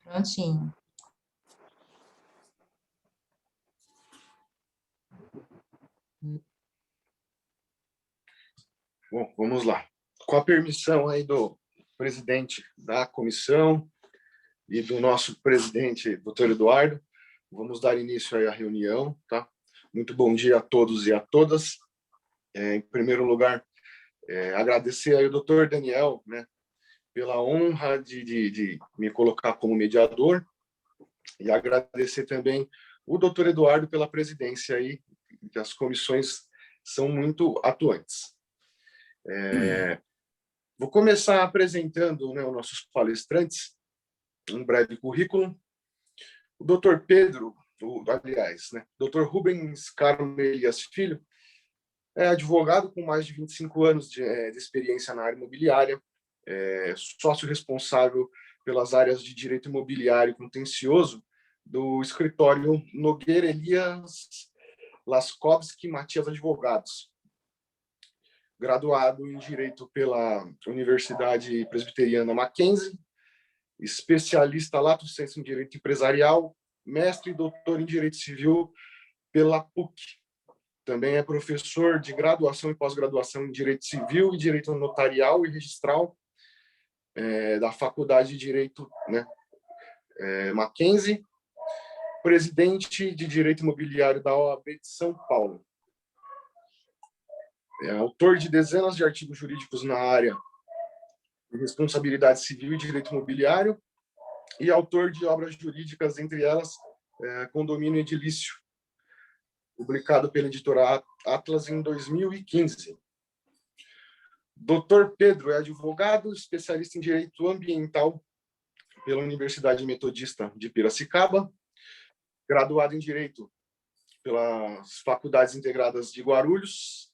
Prontinho. Bom, vamos lá. Com a permissão aí do presidente da comissão e do nosso presidente, doutor Eduardo, vamos dar início aí à reunião, tá? Muito bom dia a todos e a todas. Em primeiro lugar, agradecer aí o doutor Daniel, né, pela honra de me colocar como mediador, e agradecer também o doutor Eduardo pela presidência aí, que as comissões são muito atuantes. Vou começar apresentando, né, os nossos palestrantes, um breve currículo. O doutor Pedro, aliás, né, doutor Rubens Carmo Elias Filho, é advogado com mais de 25 anos de experiência na área imobiliária, sócio responsável pelas áreas de direito imobiliário e contencioso do escritório Nogueira Elias Laskovski Matias Advogados, graduado em Direito pela Universidade Presbiteriana Mackenzie, especialista lato sensu em Direito Empresarial, mestre e doutor em Direito Civil pela PUC. Também é professor de graduação e pós-graduação em Direito Civil e Direito Notarial e Registral da Faculdade de Direito, né, Mackenzie, presidente de Direito Imobiliário da OAB de São Paulo. É autor de dezenas de artigos jurídicos na área de responsabilidade civil e direito imobiliário e autor de obras jurídicas, entre elas Condomínio Edilício, publicado pela editora Atlas em 2015. Dr. Pedro é advogado, especialista em direito ambiental pela Universidade Metodista de Piracicaba, graduado em direito pelas Faculdades Integradas de Guarulhos,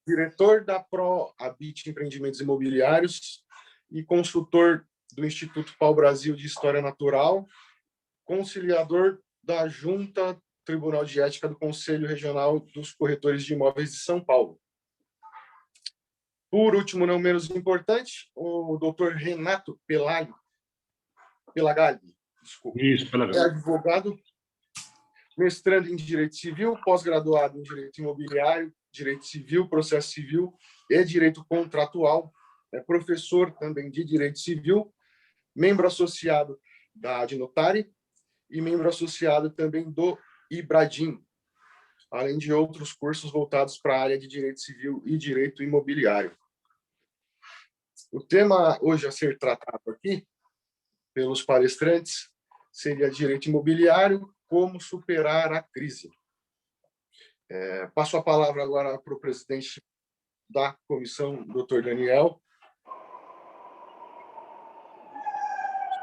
diretor da ProHabit Empreendimentos Imobiliários e consultor do Instituto Pau Brasil de História Natural, conciliador da Junta Tribunal de Ética do Conselho Regional dos Corretores de Imóveis de São Paulo. Por último, não menos importante, o doutor Renato Pelagalli, desculpa. Isso, é advogado, mestrando em Direito Civil, pós-graduado em Direito Imobiliário, Direito Civil, Processo Civil e Direito Contratual, é professor também de Direito Civil, membro associado da Adnotari e membro associado também do Ibradim, além de outros cursos voltados para a área de Direito Civil e Direito Imobiliário. O tema hoje a ser tratado aqui pelos palestrantes seria Direito Imobiliário, como superar a crise. Passo a palavra agora para o presidente da comissão, doutor Daniel.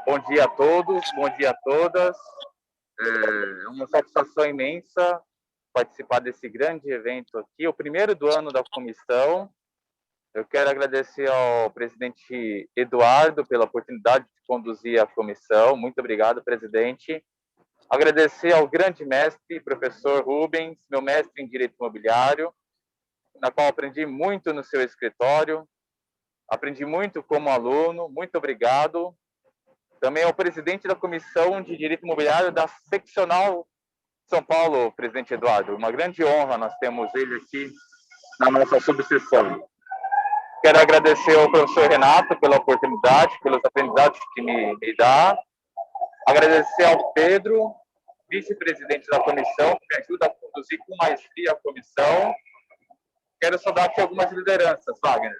Bom dia a todos, bom dia a todas. É uma satisfação imensa participar desse grande evento aqui, o primeiro do ano da comissão. Eu quero agradecer ao presidente Eduardo pela oportunidade de conduzir a comissão. Muito obrigado, presidente. Agradecer ao grande mestre, professor Rubens, meu mestre em Direito Imobiliário, na qual aprendi muito no seu escritório, aprendi muito como aluno. Muito obrigado. Também ao presidente da Comissão de Direito Imobiliário da Seccional São Paulo, presidente Eduardo. Uma grande honra nós temos ele aqui na nossa subseção. Quero agradecer ao professor Renato pela oportunidade, pelos aprendizados que me dá. Agradecer ao Pedro, vice-presidente da comissão, que me ajuda a conduzir com maestria a comissão. Quero saudar aqui algumas lideranças, Wagner.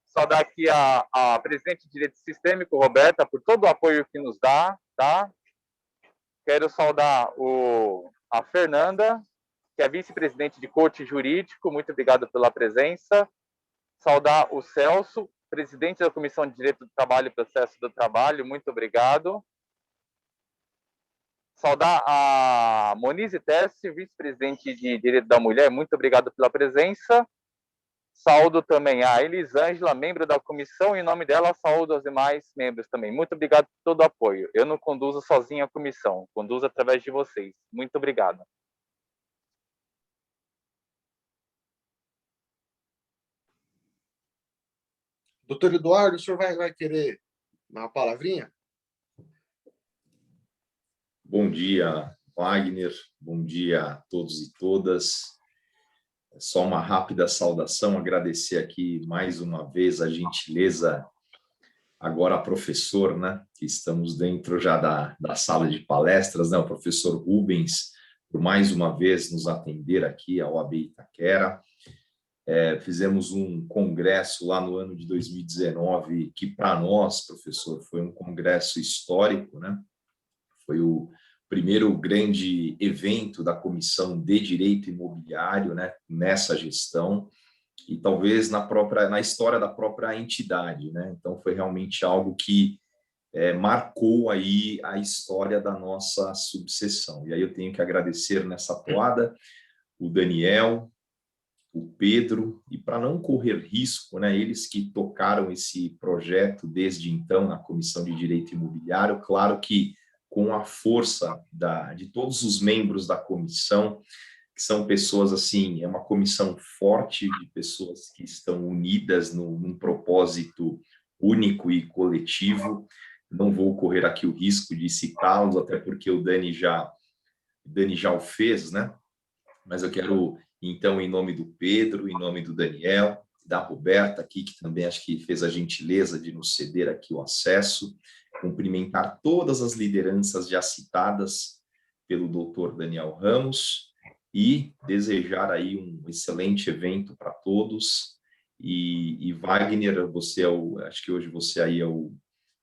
Saudar aqui a presidente de Direito Sistêmico, Roberta, por todo o apoio que nos dá, tá? Quero saudar a Fernanda, que é vice-presidente de Coach Jurídico, muito obrigado pela presença. Saudar o Celso, presidente da Comissão de Direito do Trabalho e Processo do Trabalho, muito obrigado. Saudar a Monize Tessi, vice-presidente de Direito da Mulher, muito obrigado pela presença. Saúdo também a Elisângela, membro da comissão, e em nome dela saúdo os demais membros também. Muito obrigado por todo o apoio. Eu não conduzo sozinho a comissão, conduzo através de vocês. Muito obrigado. Doutor Eduardo, o senhor vai querer uma palavrinha? Bom dia, Wagner. Bom dia a todos e todas. Só uma rápida saudação, agradecer aqui mais uma vez a gentileza, agora professor, né? Que estamos dentro já da sala de palestras, né? O professor Rubens, por mais uma vez nos atender aqui à OAB Itaquera. Fizemos um congresso lá no ano de 2019, que para nós, professor, foi um congresso histórico, né? Foi o primeiro grande evento da Comissão de Direito Imobiliário, né, nessa gestão, e talvez na história da própria entidade, né? Então foi realmente algo que marcou aí a história da nossa subseção. E aí eu tenho que agradecer nessa toada o Daniel, o Pedro, e para não correr risco, né, eles que tocaram esse projeto desde então na Comissão de Direito Imobiliário, claro que com a força de todos os membros da comissão, que são pessoas assim, é uma comissão forte de pessoas que estão unidas num propósito único e coletivo. Não vou correr aqui o risco de citá-los, até porque o Dani já o fez, né? Mas eu quero, então, em nome do Pedro, em nome do Daniel, da Roberta aqui, que também acho que fez a gentileza de nos ceder aqui o acesso, cumprimentar todas as lideranças já citadas pelo doutor Daniel Ramos e desejar aí um excelente evento para todos. E Wagner, acho que hoje você aí é o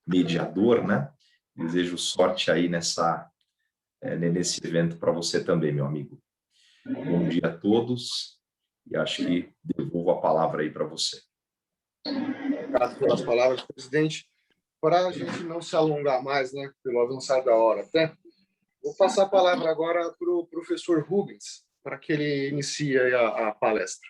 mediador, né? Desejo sorte aí nesse evento para você também, meu amigo. Bom dia a todos e acho que devolvo a palavra aí para você. Obrigado pelas palavras, presidente. Para a gente não se alongar mais, né, pelo avançar da hora até, vou passar a palavra agora para o professor Rubens, para que ele inicie a palestra.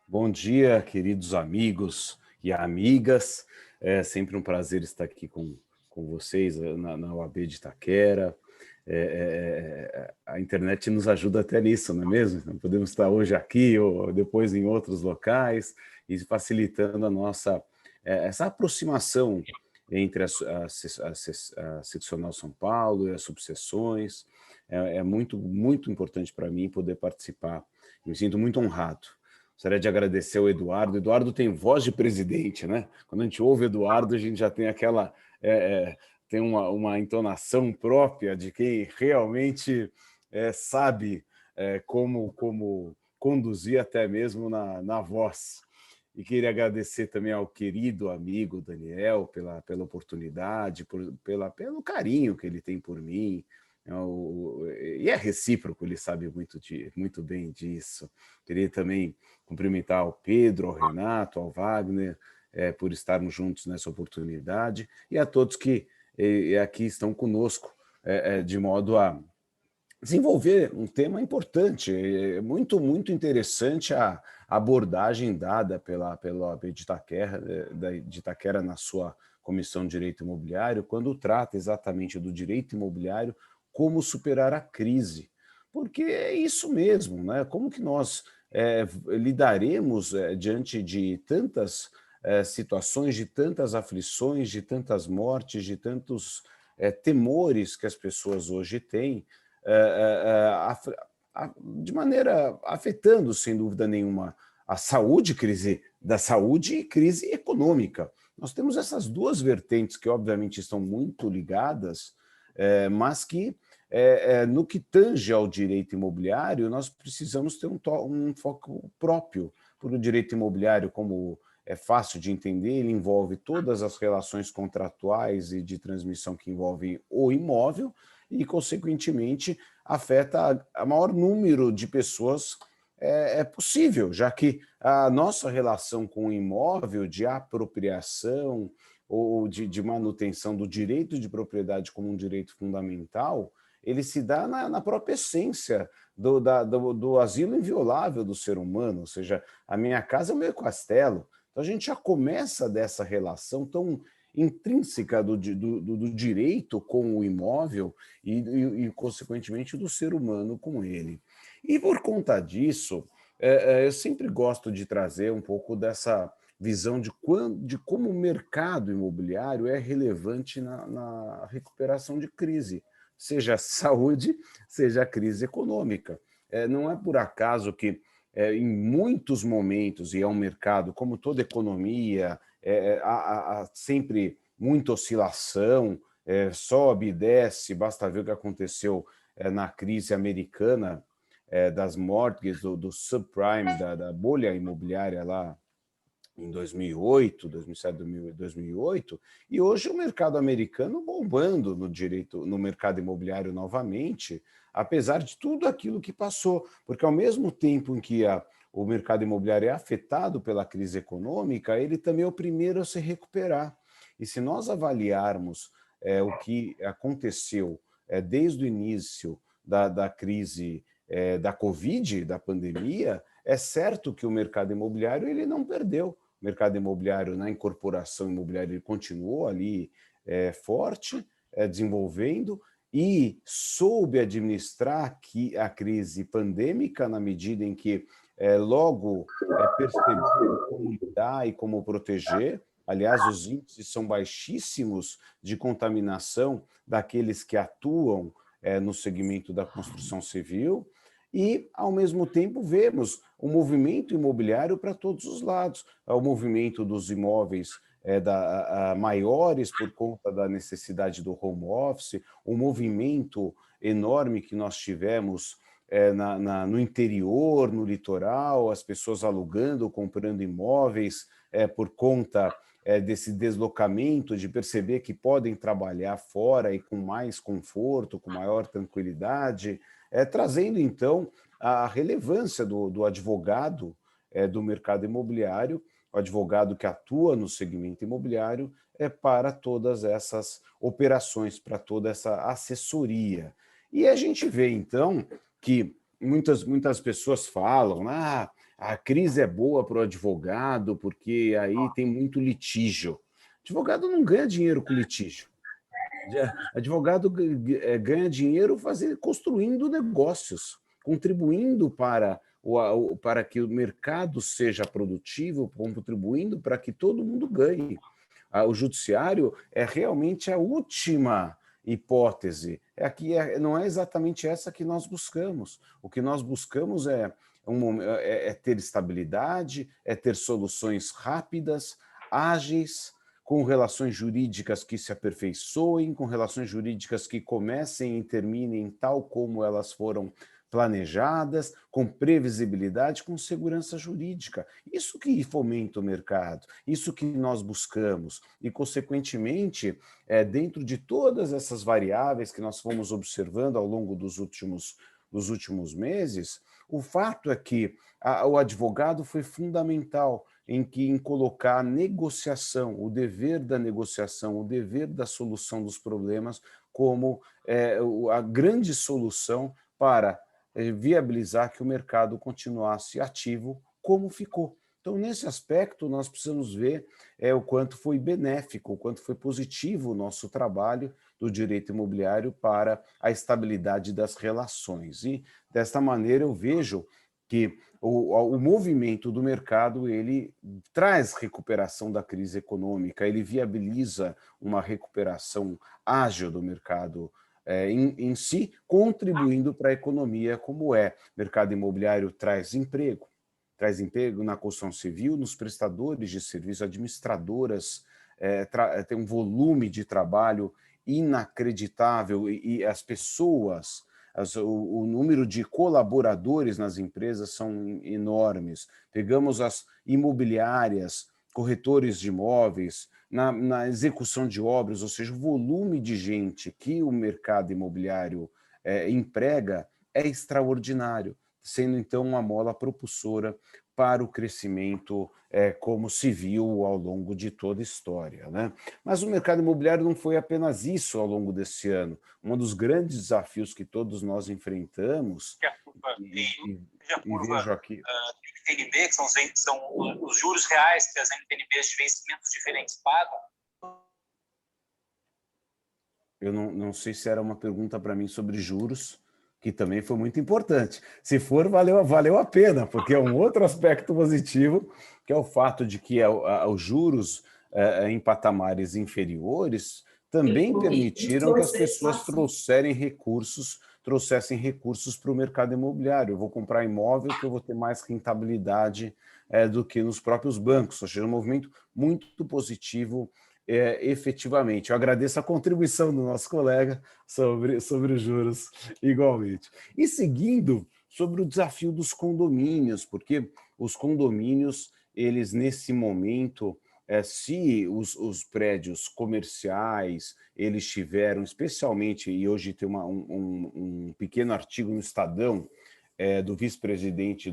Bom dia, queridos amigos e amigas. É sempre um prazer estar aqui com vocês na OAB de Itaquera. A internet nos ajuda até nisso, não é mesmo? Então, podemos estar hoje aqui ou depois em outros locais e facilitando a nossa essa aproximação entre a Seccional São Paulo e as subseções. É muito, muito importante para mim poder participar. Me sinto muito honrado. Gostaria de agradecer ao Eduardo. Eduardo tem voz de presidente, né? Quando a gente ouve Eduardo, a gente já tem aquela... tem uma entonação própria de quem realmente sabe como conduzir até mesmo na voz. E queria agradecer também ao querido amigo Daniel pela oportunidade, pelo carinho que ele tem por mim. E é recíproco, ele sabe muito bem disso. Queria também cumprimentar ao Pedro, ao Renato, ao Wagner, por estarmos juntos nessa oportunidade, e a todos que aqui estão conosco, de modo a desenvolver um tema importante, muito, muito interessante a abordagem dada pela OAB de Itaquera na sua Comissão de Direito Imobiliário, quando trata exatamente do direito imobiliário, como superar a crise. Porque é isso mesmo, né? Como que nós lidaremos diante de tantas situações, de tantas aflições, de tantas mortes, de tantos temores que as pessoas hoje têm, de maneira afetando, sem dúvida nenhuma, a saúde, crise da saúde e crise econômica. Nós temos essas duas vertentes que, obviamente, estão muito ligadas, mas que, no que tange ao direito imobiliário, nós precisamos ter um foco próprio, porque o direito imobiliário, como é fácil de entender, ele envolve todas as relações contratuais e de transmissão que envolvem o imóvel e, consequentemente, afeta a maior número de pessoas possível, já que a nossa relação com o imóvel de apropriação ou de manutenção do direito de propriedade como um direito fundamental, ele se dá na própria essência do asilo inviolável do ser humano, ou seja, a minha casa é o meu castelo. Então a gente já começa dessa relação tão intrínseca do direito com o imóvel e, consequentemente, do ser humano com ele. E por conta disso, Eu sempre gosto de trazer um pouco dessa visão de como o mercado imobiliário é relevante na recuperação de crise, seja a saúde, seja a crise econômica. Não é por acaso que, em muitos momentos, e é um mercado, como toda economia, há sempre muita oscilação, sobe e desce, basta ver o que aconteceu na crise americana, das mortgages, do subprime, da bolha imobiliária lá em 2008, 2007, 2008, e hoje o mercado americano bombando no mercado imobiliário novamente, apesar de tudo aquilo que passou, porque ao mesmo tempo em que o mercado imobiliário é afetado pela crise econômica, ele também é o primeiro a se recuperar. E se nós avaliarmos o que aconteceu desde o início da crise da Covid, da pandemia, é certo que o mercado imobiliário ele não perdeu. O mercado imobiliário, na incorporação imobiliária, ele continuou ali forte, desenvolvendo, e soube administrar a crise pandêmica na medida em que logo percebeu como lidar e como proteger. Aliás, os índices são baixíssimos de contaminação daqueles que atuam no segmento da construção civil, e, ao mesmo tempo, vemos o movimento imobiliário para todos os lados. O movimento dos imóveis maiores por conta da necessidade do home office, o movimento enorme que nós tivemos no interior, no litoral, as pessoas alugando, comprando imóveis por conta desse deslocamento, de perceber que podem trabalhar fora e com mais conforto, com maior tranquilidade, trazendo, então, a relevância do advogado do mercado imobiliário, o advogado que atua no segmento imobiliário, para todas essas operações, para toda essa assessoria. E a gente vê, então, que muitas pessoas falam, a crise é boa para o advogado, porque aí tem muito litígio. Advogado não ganha dinheiro com litígio. Advogado ganha dinheiro construindo negócios, contribuindo para que o mercado seja produtivo, contribuindo para que todo mundo ganhe. O judiciário é realmente a última hipótese. Não é exatamente essa que nós buscamos. O que nós buscamos é ter estabilidade, é ter soluções rápidas, ágeis, com relações jurídicas que se aperfeiçoem, com relações jurídicas que comecem e terminem tal como elas foram planejadas, com previsibilidade, com segurança jurídica. Isso que fomenta o mercado, isso que nós buscamos. E, consequentemente, dentro de todas essas variáveis que nós fomos observando ao longo dos últimos meses, o fato é que o advogado foi fundamental em colocar a negociação, o dever da negociação, o dever da solução dos problemas como a grande solução para viabilizar que o mercado continuasse ativo como ficou. Então, nesse aspecto, nós precisamos ver o quanto foi benéfico, o quanto foi positivo o nosso trabalho do direito imobiliário para a estabilidade das relações. E, desta maneira, eu vejo que o movimento do mercado ele traz recuperação da crise econômica, ele viabiliza uma recuperação ágil do mercado em si, contribuindo para a economia como é. O mercado imobiliário traz emprego na construção civil, nos prestadores de serviço, administradoras, tem um volume de trabalho inacreditável e as pessoas... O número de colaboradores nas empresas são enormes. Pegamos as imobiliárias, corretores de imóveis, na execução de obras, ou seja, o volume de gente que o mercado imobiliário emprega é extraordinário, sendo então uma mola propulsora para o crescimento como se viu ao longo de toda a história, né? Mas o mercado imobiliário não foi apenas isso ao longo desse ano. Um dos grandes desafios que todos nós enfrentamos, e vejo aqui... NTNB, que são os juros reais que as NTNBs de vencimentos diferentes pagam. Eu não sei se era uma pergunta para mim sobre juros, que também foi muito importante. Se for, valeu a pena, porque é um outro aspecto positivo, que é o fato de que os juros em patamares inferiores também permitiram que as pessoas trouxessem recursos para o mercado imobiliário. Eu vou comprar imóvel que eu vou ter mais rentabilidade do que nos próprios bancos. Ou seja, um movimento muito positivo efetivamente. Eu agradeço a contribuição do nosso colega sobre os juros igualmente. E seguindo sobre o desafio dos condomínios, porque os condomínios, eles nesse momento, se os prédios comerciais, eles tiveram, especialmente, e hoje tem um pequeno artigo no Estadão, do vice-presidente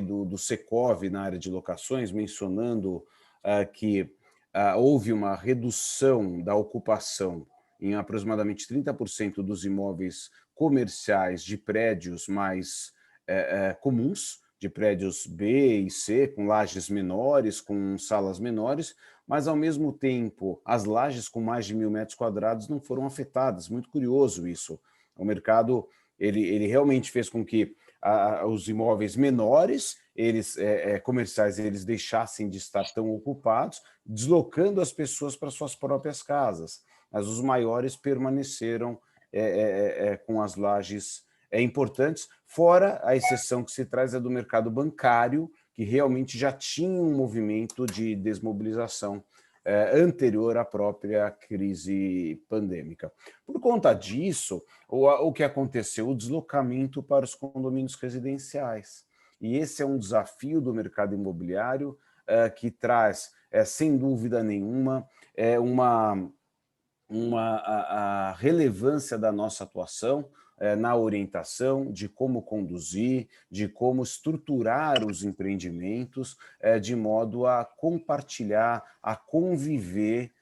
do Secov na área de locações, mencionando que houve uma redução da ocupação em aproximadamente 30% dos imóveis comerciais de prédios mais comuns, de prédios B e C, com lajes menores, com salas menores, mas, ao mesmo tempo, as lajes com mais de 1.000 metros quadrados não foram afetadas. Muito curioso isso. O mercado ele realmente fez com que os imóveis menores, comerciais, eles deixassem de estar tão ocupados, deslocando as pessoas para suas próprias casas. Mas os maiores permaneceram com as lajes importantes, fora a exceção que se traz do mercado bancário, que realmente já tinha um movimento de desmobilização anterior à própria crise pandêmica. Por conta disso, o que aconteceu? O deslocamento para os condomínios residenciais. E esse é um desafio do mercado imobiliário que traz, sem dúvida nenhuma, a relevância da nossa atuação na orientação de como conduzir, de como estruturar os empreendimentos, de modo a compartilhar, a conviver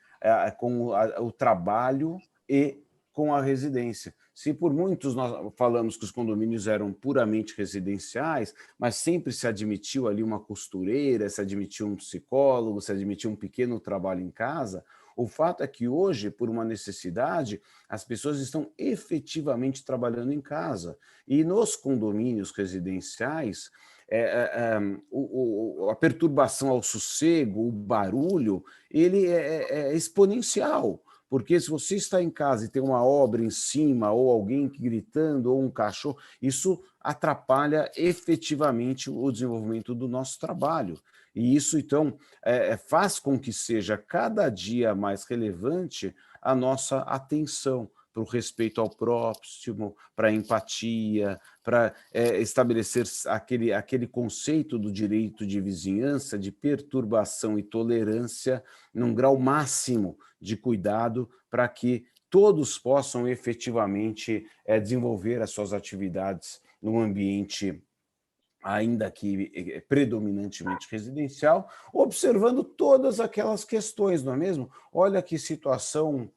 com o trabalho e com a residência. Se por muitos nós falamos que os condomínios eram puramente residenciais, mas sempre se admitiu ali uma costureira, se admitiu um psicólogo, se admitiu um pequeno trabalho em casa, o fato é que hoje, por uma necessidade, as pessoas estão efetivamente trabalhando em casa. E nos condomínios residenciais, a perturbação ao sossego, o barulho, ele é exponencial. Porque se você está em casa e tem uma obra em cima, ou alguém gritando, ou um cachorro, isso atrapalha efetivamente o desenvolvimento do nosso trabalho. E isso, então, faz com que seja cada dia mais relevante a nossa atenção para o respeito ao próximo, para a empatia, para estabelecer aquele conceito do direito de vizinhança, de perturbação e tolerância, num grau máximo de cuidado, para que todos possam efetivamente desenvolver as suas atividades num ambiente ainda que predominantemente residencial, observando todas aquelas questões, não é mesmo? Olha que situação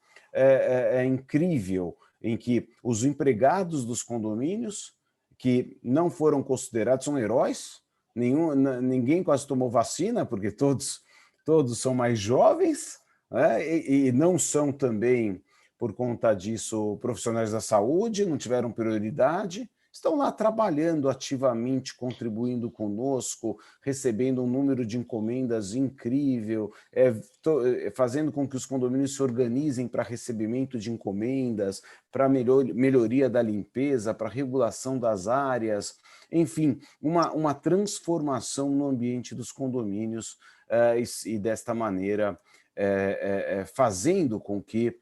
incrível em que os empregados dos condomínios, que não foram considerados, são heróis, ninguém quase tomou vacina, porque todos são mais jovens, né? E não são também, por conta disso, profissionais da saúde, não tiveram prioridade, estão lá trabalhando ativamente, contribuindo conosco, recebendo um número de encomendas incrível, fazendo com que os condomínios se organizem para recebimento de encomendas, para melhoria da limpeza, para regulação das áreas, enfim, uma transformação no ambiente dos condomínios e desta maneira fazendo com que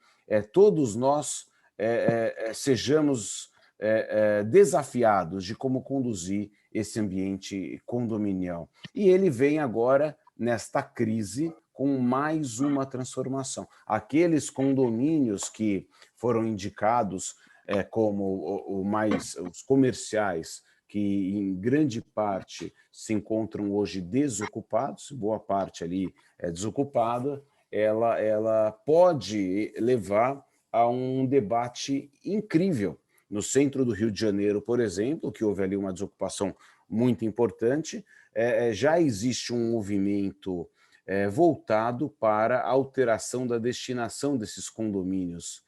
todos nós sejamos desafiados de como conduzir esse ambiente condominial. E ele vem agora, nesta crise, com mais uma transformação. Aqueles condomínios que foram indicados como os comerciais, que em grande parte se encontram hoje desocupados, boa parte ali é desocupada, ela pode levar a um debate incrível. No centro do Rio de Janeiro, por exemplo, que houve ali uma desocupação muito importante, já existe um movimento voltado para a alteração da destinação desses condomínios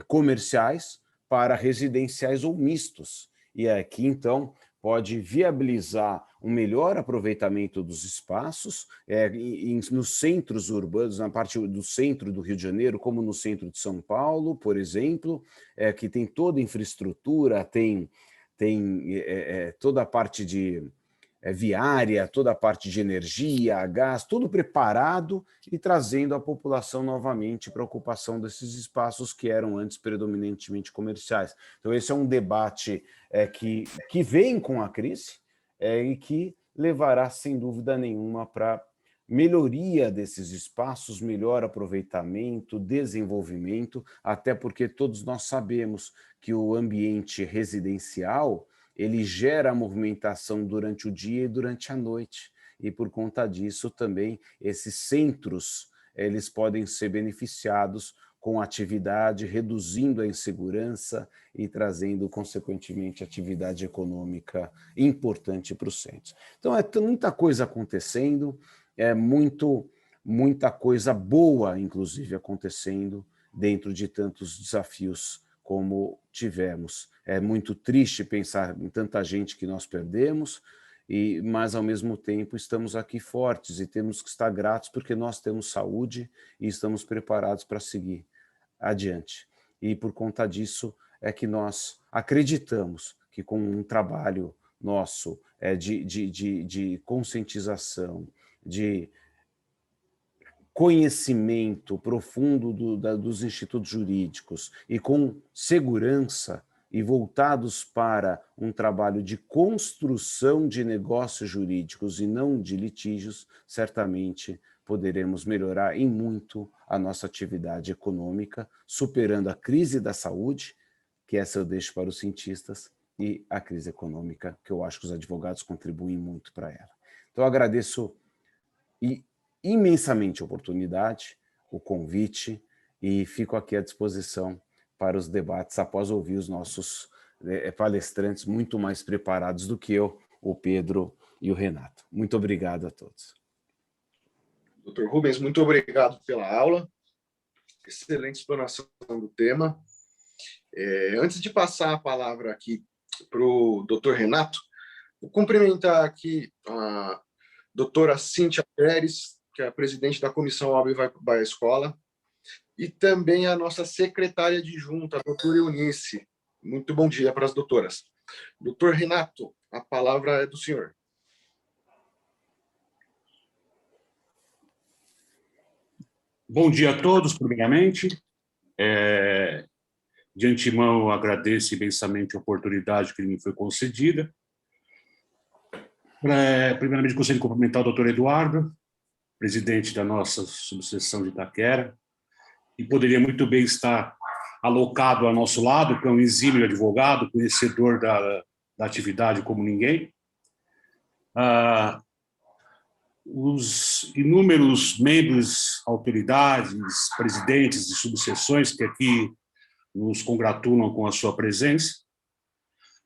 comerciais para residenciais ou mistos. E aqui, então, pode viabilizar um melhor aproveitamento dos espaços nos centros urbanos, na parte do centro do Rio de Janeiro, como no centro de São Paulo, por exemplo, que tem toda a infraestrutura, tem toda a parte de viária, toda a parte de energia, gás, tudo preparado e trazendo a população novamente para a ocupação desses espaços que eram antes predominantemente comerciais. Então, esse é um debate que vem com a crise e que levará, sem dúvida nenhuma, para melhoria desses espaços, melhor aproveitamento, desenvolvimento, até porque todos nós sabemos que o ambiente residencial ele gera movimentação durante o dia e durante a noite. E, por conta disso, também esses centros eles podem ser beneficiados com atividade, reduzindo a insegurança e trazendo, consequentemente, atividade econômica importante para os centros. Então, muita coisa acontecendo, muita coisa boa, inclusive, acontecendo dentro de tantos desafios como tivemos. É muito triste pensar em tanta gente que nós perdemos, mas, ao mesmo tempo, estamos aqui fortes e temos que estar gratos porque nós temos saúde e estamos preparados para seguir adiante. E, por conta disso, é que nós acreditamos que, com um trabalho nosso de conscientização, de conhecimento profundo dos institutos jurídicos e com segurança e voltados para um trabalho de construção de negócios jurídicos e não de litígios, certamente poderemos melhorar em muito a nossa atividade econômica, superando a crise da saúde, que essa eu deixo para os cientistas, e a crise econômica, que eu acho que os advogados contribuem muito para ela. Então, eu agradeço imensamente a oportunidade, o convite, e fico aqui à disposição para os debates após ouvir os nossos palestrantes muito mais preparados do que eu, o Pedro e o Renato. Muito obrigado a todos. Dr. Rubens, muito obrigado pela aula. Excelente explanação do tema. Antes de passar a palavra aqui para o Dr. Renato, vou cumprimentar aqui a doutora Cíntia Pérez, que é a presidente da Comissão OAB Vai à Escola, e também a nossa secretária adjunta, a doutora Eunice. Muito bom dia para as doutoras. Doutor Renato, a palavra é do senhor. Bom dia a todos, primeiramente. De antemão, eu agradeço imensamente a oportunidade que me foi concedida. Primeiramente, gostaria de cumprimentar o doutor Eduardo, presidente da nossa subseção de Itaquera, e poderia muito bem estar alocado ao nosso lado, que é um exímio advogado, conhecedor da atividade como ninguém. Os inúmeros membros, autoridades, presidentes de subseções que aqui nos congratulam com a sua presença.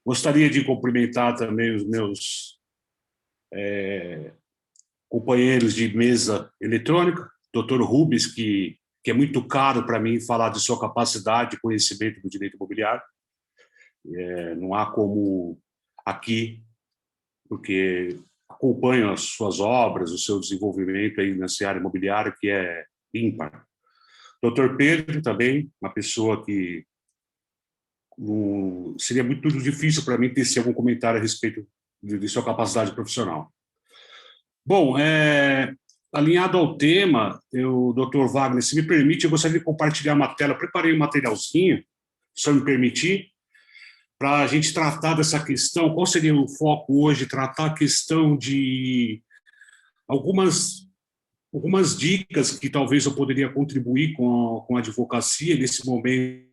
Gostaria de cumprimentar também os meus companheiros de mesa eletrônica, doutor Rubens, que é muito caro para mim falar de sua capacidade de conhecimento do direito imobiliário. Não há como aqui, porque acompanho as suas obras, o seu desenvolvimento aí nessa área imobiliária, que é ímpar. Doutor Pedro também, uma pessoa que seria muito difícil para mim tecer algum comentário a respeito de sua capacidade profissional. Bom, alinhado ao tema, doutor Wagner, se me permite, eu gostaria de compartilhar uma tela. Eu preparei um materialzinho, se eu me permitir, para a gente tratar dessa questão. Qual seria o foco hoje? Tratar a questão de algumas dicas que talvez eu poderia contribuir com a advocacia nesse momento.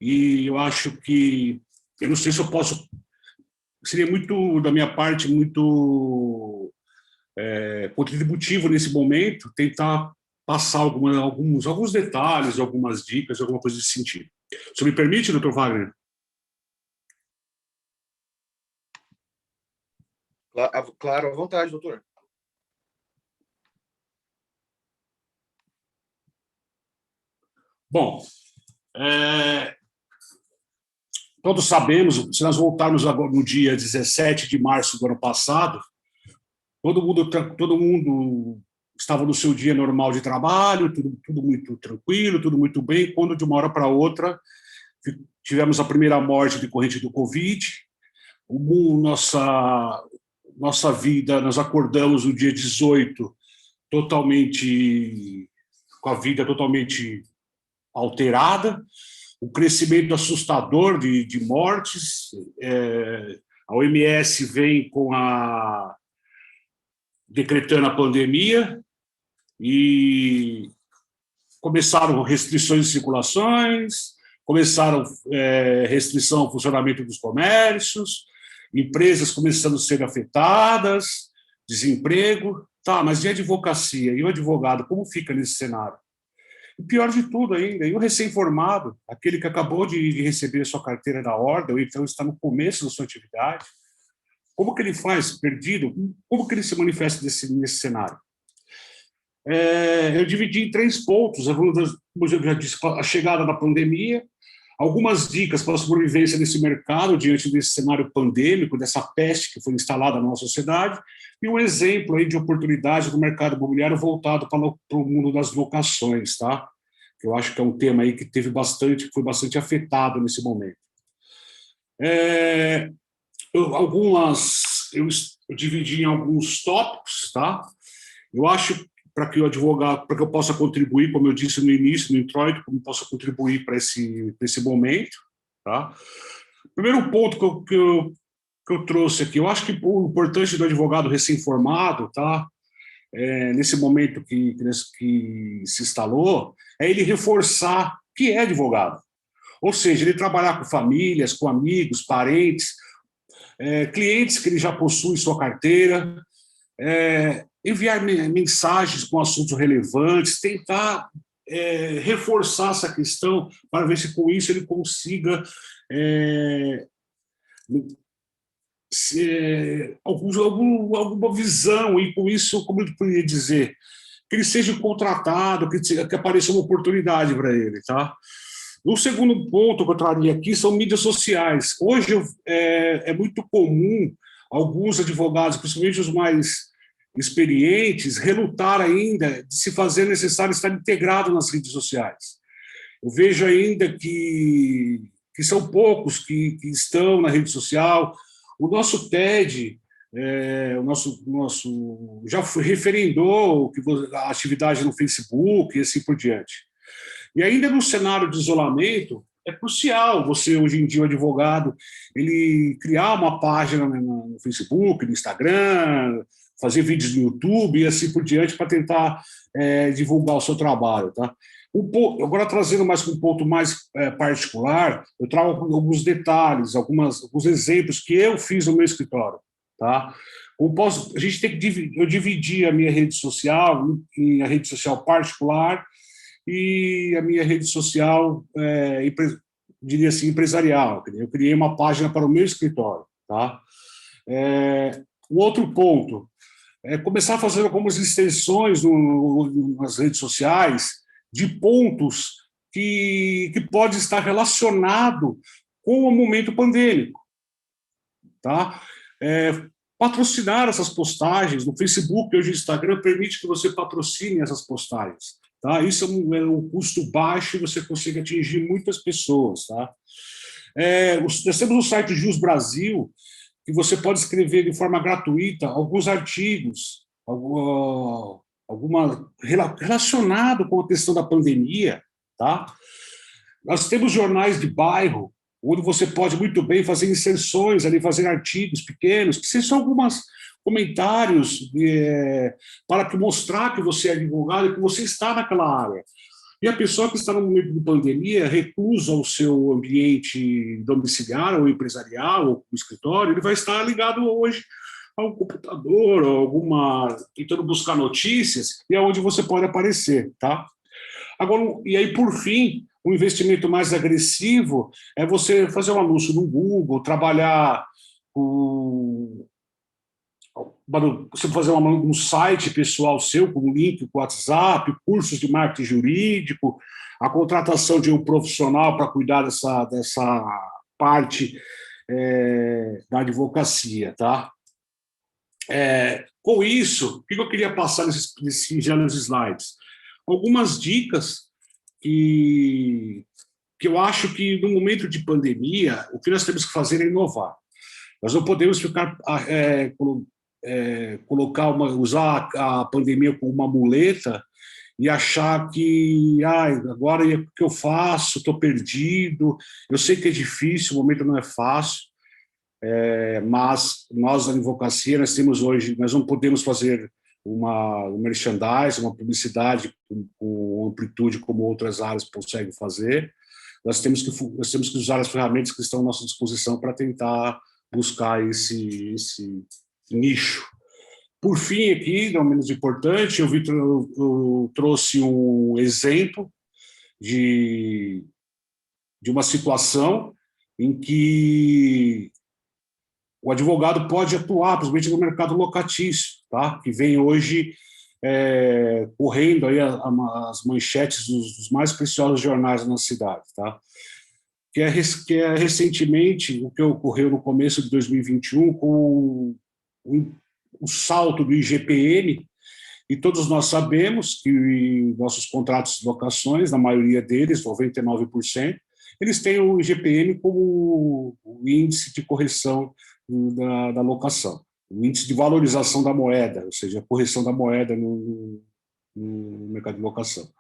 E eu acho que, eu não sei se eu posso, seria muito, da minha parte, muito contributivo nesse momento, tentar passar alguns detalhes, algumas dicas, alguma coisa desse sentido. Se me permite, doutor Wagner? Claro, à vontade, doutor. Bom, todos sabemos, se nós voltarmos agora no dia 17 de março do ano passado, todo mundo estava no seu dia normal de trabalho, tudo muito tranquilo, tudo muito bem, quando de uma hora para outra tivemos a primeira morte decorrente do Covid, nossa vida, nós acordamos no dia 18 totalmente, com a vida totalmente alterada, o crescimento assustador de mortes, a OMS vem decretando a pandemia e começaram restrições de circulações, começaram restrição ao funcionamento dos comércios, empresas começando a ser afetadas, desemprego. Tá, mas e a advocacia? E o advogado, como fica nesse cenário? E pior de tudo ainda, e o recém-formado, aquele que acabou de receber a sua carteira da ordem, ou então está no começo da sua atividade, como que ele faz, perdido? Como que ele se manifesta nesse cenário? Eu dividi em 3 pontos, como eu já disse, a chegada da pandemia, algumas dicas para a sobrevivência desse mercado diante desse cenário pandêmico, dessa peste que foi instalada na nossa sociedade, e um exemplo aí de oportunidade do mercado imobiliário voltado para o mundo das locações, tá? Que eu acho que é um tema aí que foi bastante afetado nesse momento. Eu dividi em alguns tópicos, tá? Eu acho para que eu possa contribuir, como eu disse no início, no introito, como eu possa contribuir para esse momento, tá? Primeiro ponto que eu trouxe aqui, eu acho que o importante do advogado recém-formado, tá? Nesse momento que se instalou, é ele reforçar que é advogado. Ou seja, ele trabalhar com famílias, com amigos, parentes, clientes que ele já possui sua carteira, enviar mensagens com assuntos relevantes, tentar reforçar essa questão para ver se com isso ele consiga alguma visão, e com isso, como eu poderia dizer, que ele seja contratado, que apareça uma oportunidade para ele, tá? O segundo ponto que eu traria aqui são mídias sociais. Hoje é muito comum alguns advogados, principalmente os mais experientes, relutar ainda de se fazer necessário estar integrado nas redes sociais. Eu vejo ainda que são poucos que estão na rede social. O nosso TED, já referendou a atividade no Facebook e assim por diante. E ainda no cenário de isolamento, é crucial você, hoje em dia, o advogado, ele criar uma página no Facebook, no Instagram, fazer vídeos no YouTube e assim por diante para tentar divulgar o seu trabalho, tá? Agora, trazendo mais um ponto mais particular, eu trago alguns detalhes, alguns exemplos que eu fiz no meu escritório, tá? Eu dividi a minha rede social em a rede social particular e a minha rede social, diria assim, empresarial. Eu criei uma página para o meu escritório, tá? Um outro ponto é começar a fazer algumas extensões nas redes sociais de pontos que pode estar relacionado com o momento pandêmico, tá? Patrocinar essas postagens no Facebook, hoje o Instagram permite que você patrocine essas postagens, tá? Isso é um custo baixo e você consegue atingir muitas pessoas, tá? Nós temos o site Jus Brasil, que você pode escrever de forma gratuita alguns artigos, relacionado com a questão da pandemia, tá? Nós temos jornais de bairro, onde você pode muito bem fazer inserções ali, fazer artigos pequenos, que são alguns comentários para mostrar que você é advogado e que você está naquela área. E a pessoa que está no momento de pandemia, reclusa ao seu ambiente domiciliar ou empresarial ou escritório, ele vai estar ligado hoje ao computador, tentando buscar notícias, e é onde você pode aparecer, tá? Agora, e aí, por fim, um investimento mais agressivo é você fazer um anúncio no Google, trabalhar você fazer um site pessoal seu, com link com o WhatsApp, cursos de marketing jurídico, a contratação de um profissional para cuidar dessa parte da advocacia, tá? Com isso, o que eu queria passar nesses singelos slides? Algumas dicas que eu acho que, no momento de pandemia, o que nós temos que fazer é inovar. Nós não podemos ficar usar a pandemia como uma muleta e achar que agora o que eu faço? Estou perdido. Eu sei que é difícil, o momento não é fácil, mas nós, da advocacia, nós não podemos fazer um merchandising, uma publicidade com amplitude como outras áreas conseguem fazer. Nós temos que usar as ferramentas que estão à nossa disposição para tentar buscar esse nicho. Por fim, aqui, não menos importante, eu trouxe um exemplo de uma situação em que o advogado pode atuar, principalmente no mercado locatício, tá? Que vem hoje correndo aí as manchetes dos mais preciosos jornais na cidade, tá? Que é recentemente o que ocorreu no começo de 2021 com o salto do IGPM, e todos nós sabemos que nossos contratos de locações, na maioria deles, 99%, eles têm o IGPM como o índice de correção da locação, o índice de valorização da moeda, ou seja, a correção da moeda no mercado de locação.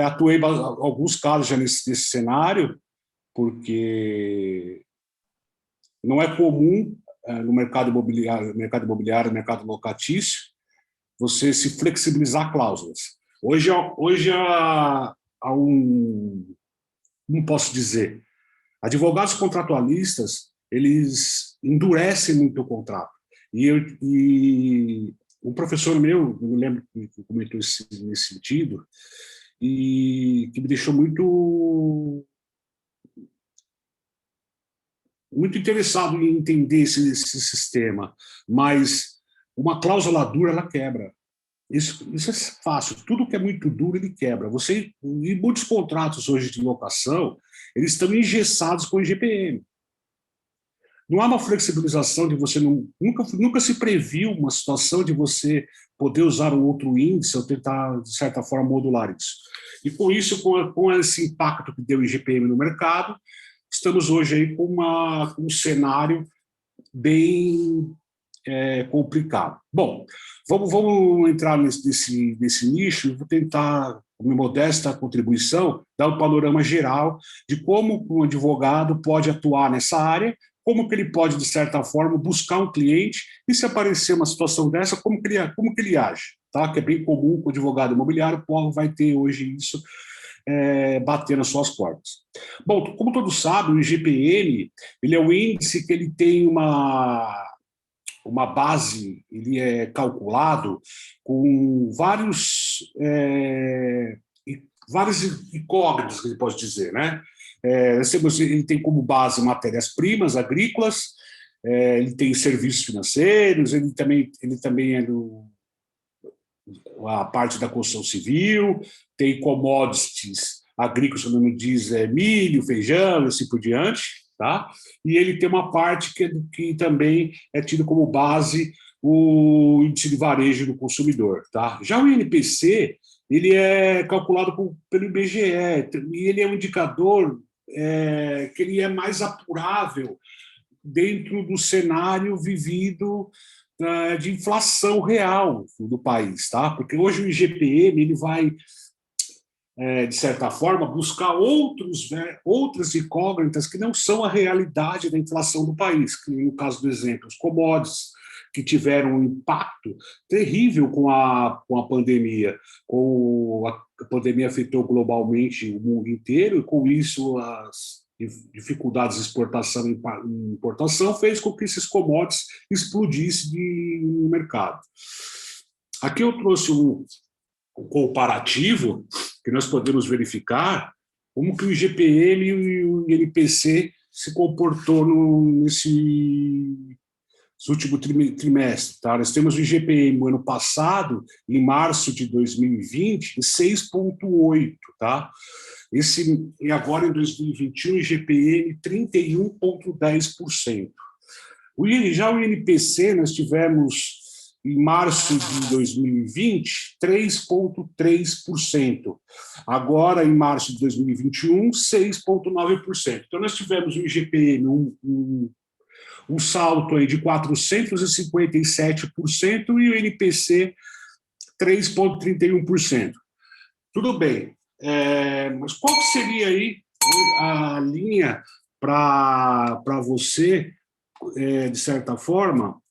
Atuei em alguns casos já nesse cenário, porque não é comum no mercado imobiliário, no mercado locatício, você se flexibilizar cláusulas. Hoje há como posso dizer, advogados contratualistas, eles endurecem muito o contrato. E um professor meu, não me lembro que comentou nesse sentido, e que me deixou muito interessado em entender esse sistema, mas uma cláusula dura, ela quebra. Isso é fácil. Tudo que é muito duro, ele quebra. E muitos contratos hoje de locação, eles estão engessados com o IGPM. Não há uma flexibilização de você... Nunca se previu uma situação de você poder usar um outro índice ou tentar, de certa forma, modular isso. E com isso, com esse impacto que deu o IGPM no mercado, estamos hoje aí com um cenário bem complicado. Bom, vamos entrar nesse nicho. Vou tentar, com minha modesta contribuição, dar um panorama geral de como um advogado pode atuar nessa área, como que ele pode, de certa forma, buscar um cliente e, se aparecer uma situação dessa, como que ele age, tá? Que é bem comum que o advogado imobiliário vai ter hoje isso bater nas suas portas. Bom, como todos sabem, o IGPM, ele é um índice que ele tem uma base, ele é calculado com várias incógnitas, que ele pode dizer, né? Ele tem como base matérias-primas agrícolas, ele tem serviços financeiros, ele também é a parte da construção civil, tem commodities agrícolas, como não diz, milho, feijão, e assim por diante, tá? E ele tem uma parte que também é tido como base o índice de varejo do consumidor, tá? Já o INPC, ele é calculado pelo IBGE, e ele é um indicador que ele é mais apurável dentro do cenário vivido de inflação real do país, tá? Porque hoje o IGPM ele vai, de certa forma, buscar outras incógnitas que não são a realidade da inflação do país, que no caso do exemplo, os commodities, que tiveram um impacto terrível com a pandemia. A pandemia afetou globalmente o mundo inteiro, e com isso as dificuldades de exportação e importação fez com que esses commodities explodissem no mercado. Aqui eu trouxe um comparativo que nós podemos verificar como que o IGPM e o INPC se comportou último trimestre, tá? Nós temos o IGPM no ano passado, em março de 2020, em 6,8, tá? E agora, em 2021, IGPM 31,10%. Já o INPC, nós tivemos, em março de 2020, 3,3%. Agora, em março de 2021, 6,9%. Então, nós tivemos o IGPM, um salto aí de 457% e o INPC 3,31%. Tudo bem, mas qual que seria aí a linha para você, de certa forma,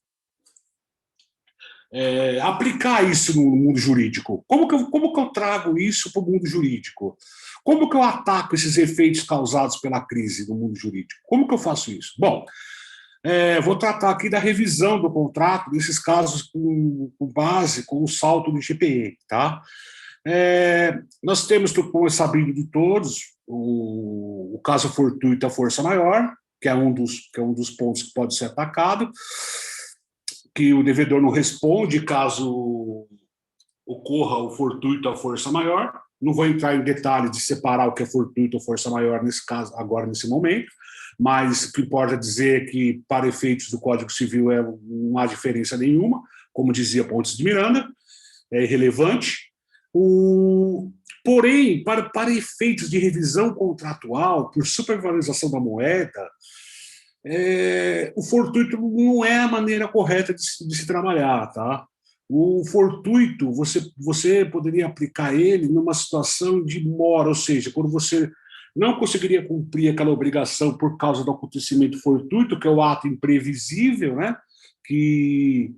aplicar isso no mundo jurídico? Como que eu trago isso para o mundo jurídico? Como que eu ataco esses efeitos causados pela crise no mundo jurídico? Como que eu faço isso? Bom, vou tratar aqui da revisão do contrato, nesses casos com base, com o salto do IGPM, tá? Nós temos, como é sabido de todos, o caso fortuito à força maior, que é um dos pontos que pode ser atacado, que o devedor não responde caso ocorra o fortuito à força maior. Não vou entrar em detalhe de separar o que é fortuito ou força maior nesse caso, agora, nesse momento, mas o que importa dizer é que, para efeitos do Código Civil, não há diferença nenhuma, como dizia Pontes de Miranda, é irrelevante. Porém, para efeitos de revisão contratual, por supervalorização da moeda, o fortuito não é a maneira correta de se trabalhar, tá? O fortuito, você poderia aplicar ele numa situação de mora, ou seja, quando você não conseguiria cumprir aquela obrigação por causa do acontecimento fortuito, que é o ato imprevisível, né? Que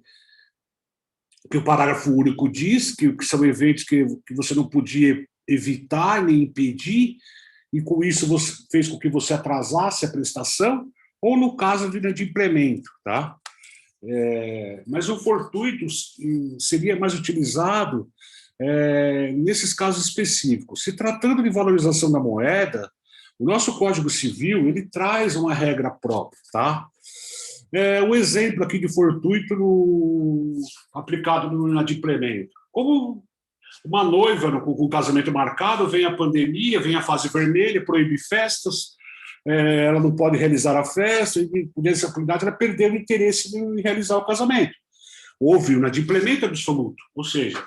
o parágrafo único diz, que são eventos que você não podia evitar nem impedir, e com isso você fez com que você atrasasse a prestação, ou no caso de inadimplemento, tá? Mas o fortuito seria mais utilizado nesses casos específicos. Se tratando de valorização da moeda, o nosso Código Civil ele traz uma regra própria, tá? O exemplo aqui de fortuito aplicado no inadimplemento. Como uma noiva com casamento marcado, vem a pandemia, vem a fase vermelha, proíbe festas, ela não pode realizar a festa, e nessa oportunidade ela perdeu o interesse em realizar o casamento. Houve um inadimplemento absoluto, ou seja,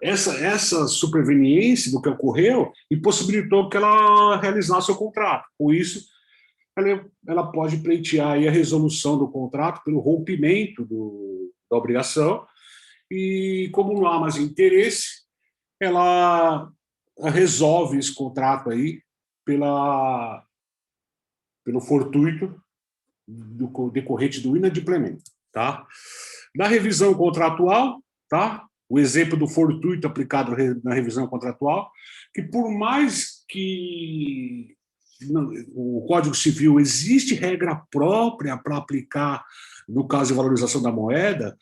essa superveniência do que ocorreu impossibilitou que ela realizasse o contrato. Com isso, ela pode pleitear aí a resolução do contrato pelo rompimento da obrigação, e como não há mais interesse, ela resolve esse contrato aí pelo fortuito decorrente do inadimplemento, tá? Na revisão contratual, tá? O exemplo do fortuito aplicado na revisão contratual, que por mais que o Código Civil existe regra própria para aplicar no caso de valorização da moeda,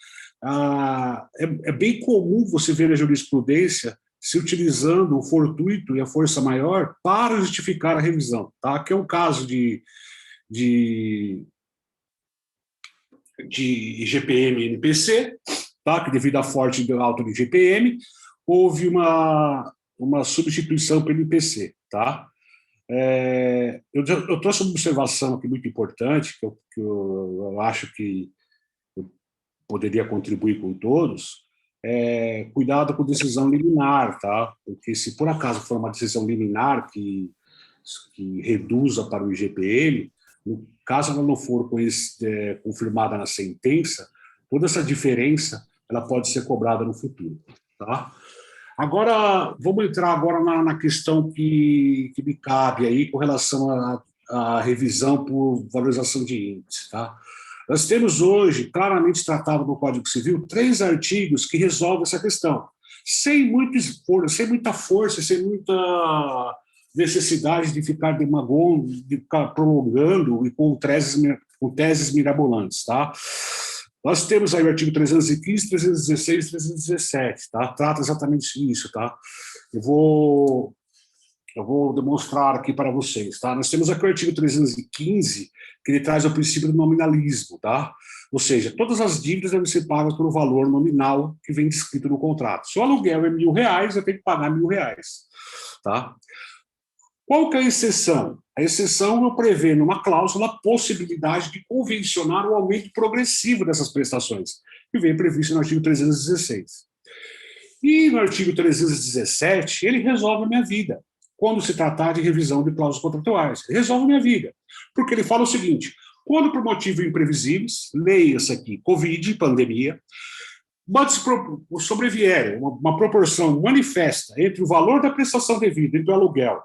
é bem comum você ver a jurisprudência se utilizando o fortuito e a força maior para justificar a revisão, tá? Que é um caso de IGPM e NPC, tá? Que devido à forte alta do IGPM, houve uma substituição pelo IPC, tá? Eu trouxe uma observação aqui muito importante, que eu acho que eu poderia contribuir com todos. Cuidado com decisão liminar, tá? Porque se por acaso for uma decisão liminar que reduza para o IGPM, caso ela não for confirmada na sentença, toda essa diferença ela pode ser cobrada no futuro, tá? Agora, vamos entrar agora na questão que me cabe aí com relação à revisão por valorização de índice, tá? Nós temos hoje, claramente tratado no Código Civil, 3 artigos que resolvem essa questão, sem muito esforço, sem muita força, sem muita necessidade de ficar demagogando, de ficar prolongando e com teses mirabolantes, tá? Nós temos aí o artigo 315, 316 e 317, tá? Trata exatamente isso, tá? Eu vou Eu vou demonstrar aqui para vocês, tá? Nós temos aqui o artigo 315, que ele traz o princípio do nominalismo, tá? Ou seja, todas as dívidas devem ser pagas pelo valor nominal que vem descrito no contrato. Se o aluguel é R$1.000, eu tenho que pagar R$1.000, tá? Qual que é a exceção? A exceção eu prevê numa cláusula a possibilidade de convencionar o aumento progressivo dessas prestações, que vem previsto no artigo 316. E no artigo 317, ele resolve a minha vida, quando se tratar de revisão de cláusulas contratuais. Ele resolve a minha vida, porque ele fala o seguinte: quando por motivos imprevisíveis, leia-se aqui, Covid, pandemia, sobrevier uma proporção manifesta entre o valor da prestação devida, entre o aluguel,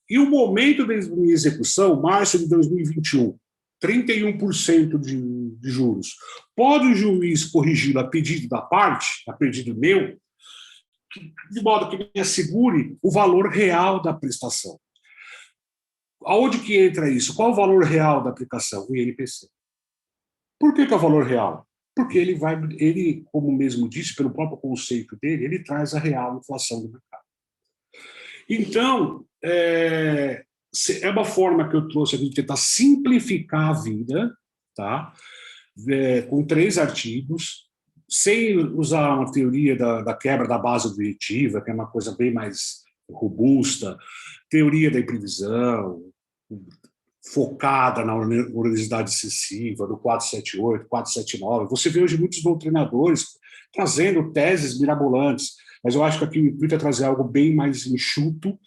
e o momento da minha execução, março de 2021, 31% de juros, pode o juiz corrigi-lo a pedido da parte, a pedido meu, de modo que me assegure o valor real da prestação. Aonde que entra isso? Qual o valor real da aplicação? O INPC. Por que é o valor real? Porque ele, como mesmo disse, pelo próprio conceito dele, ele traz a real inflação do mercado. Então, é uma forma que eu trouxe aqui de tentar simplificar a vida, tá? Com 3 artigos, sem usar uma teoria da quebra da base objetiva, que é uma coisa bem mais robusta, teoria da imprevisão, focada na onerosidade excessiva, do 478, 479. Você vê hoje muitos doutrinadores trazendo teses mirabolantes, mas eu acho que aqui o intuito é trazer algo bem mais enxuto,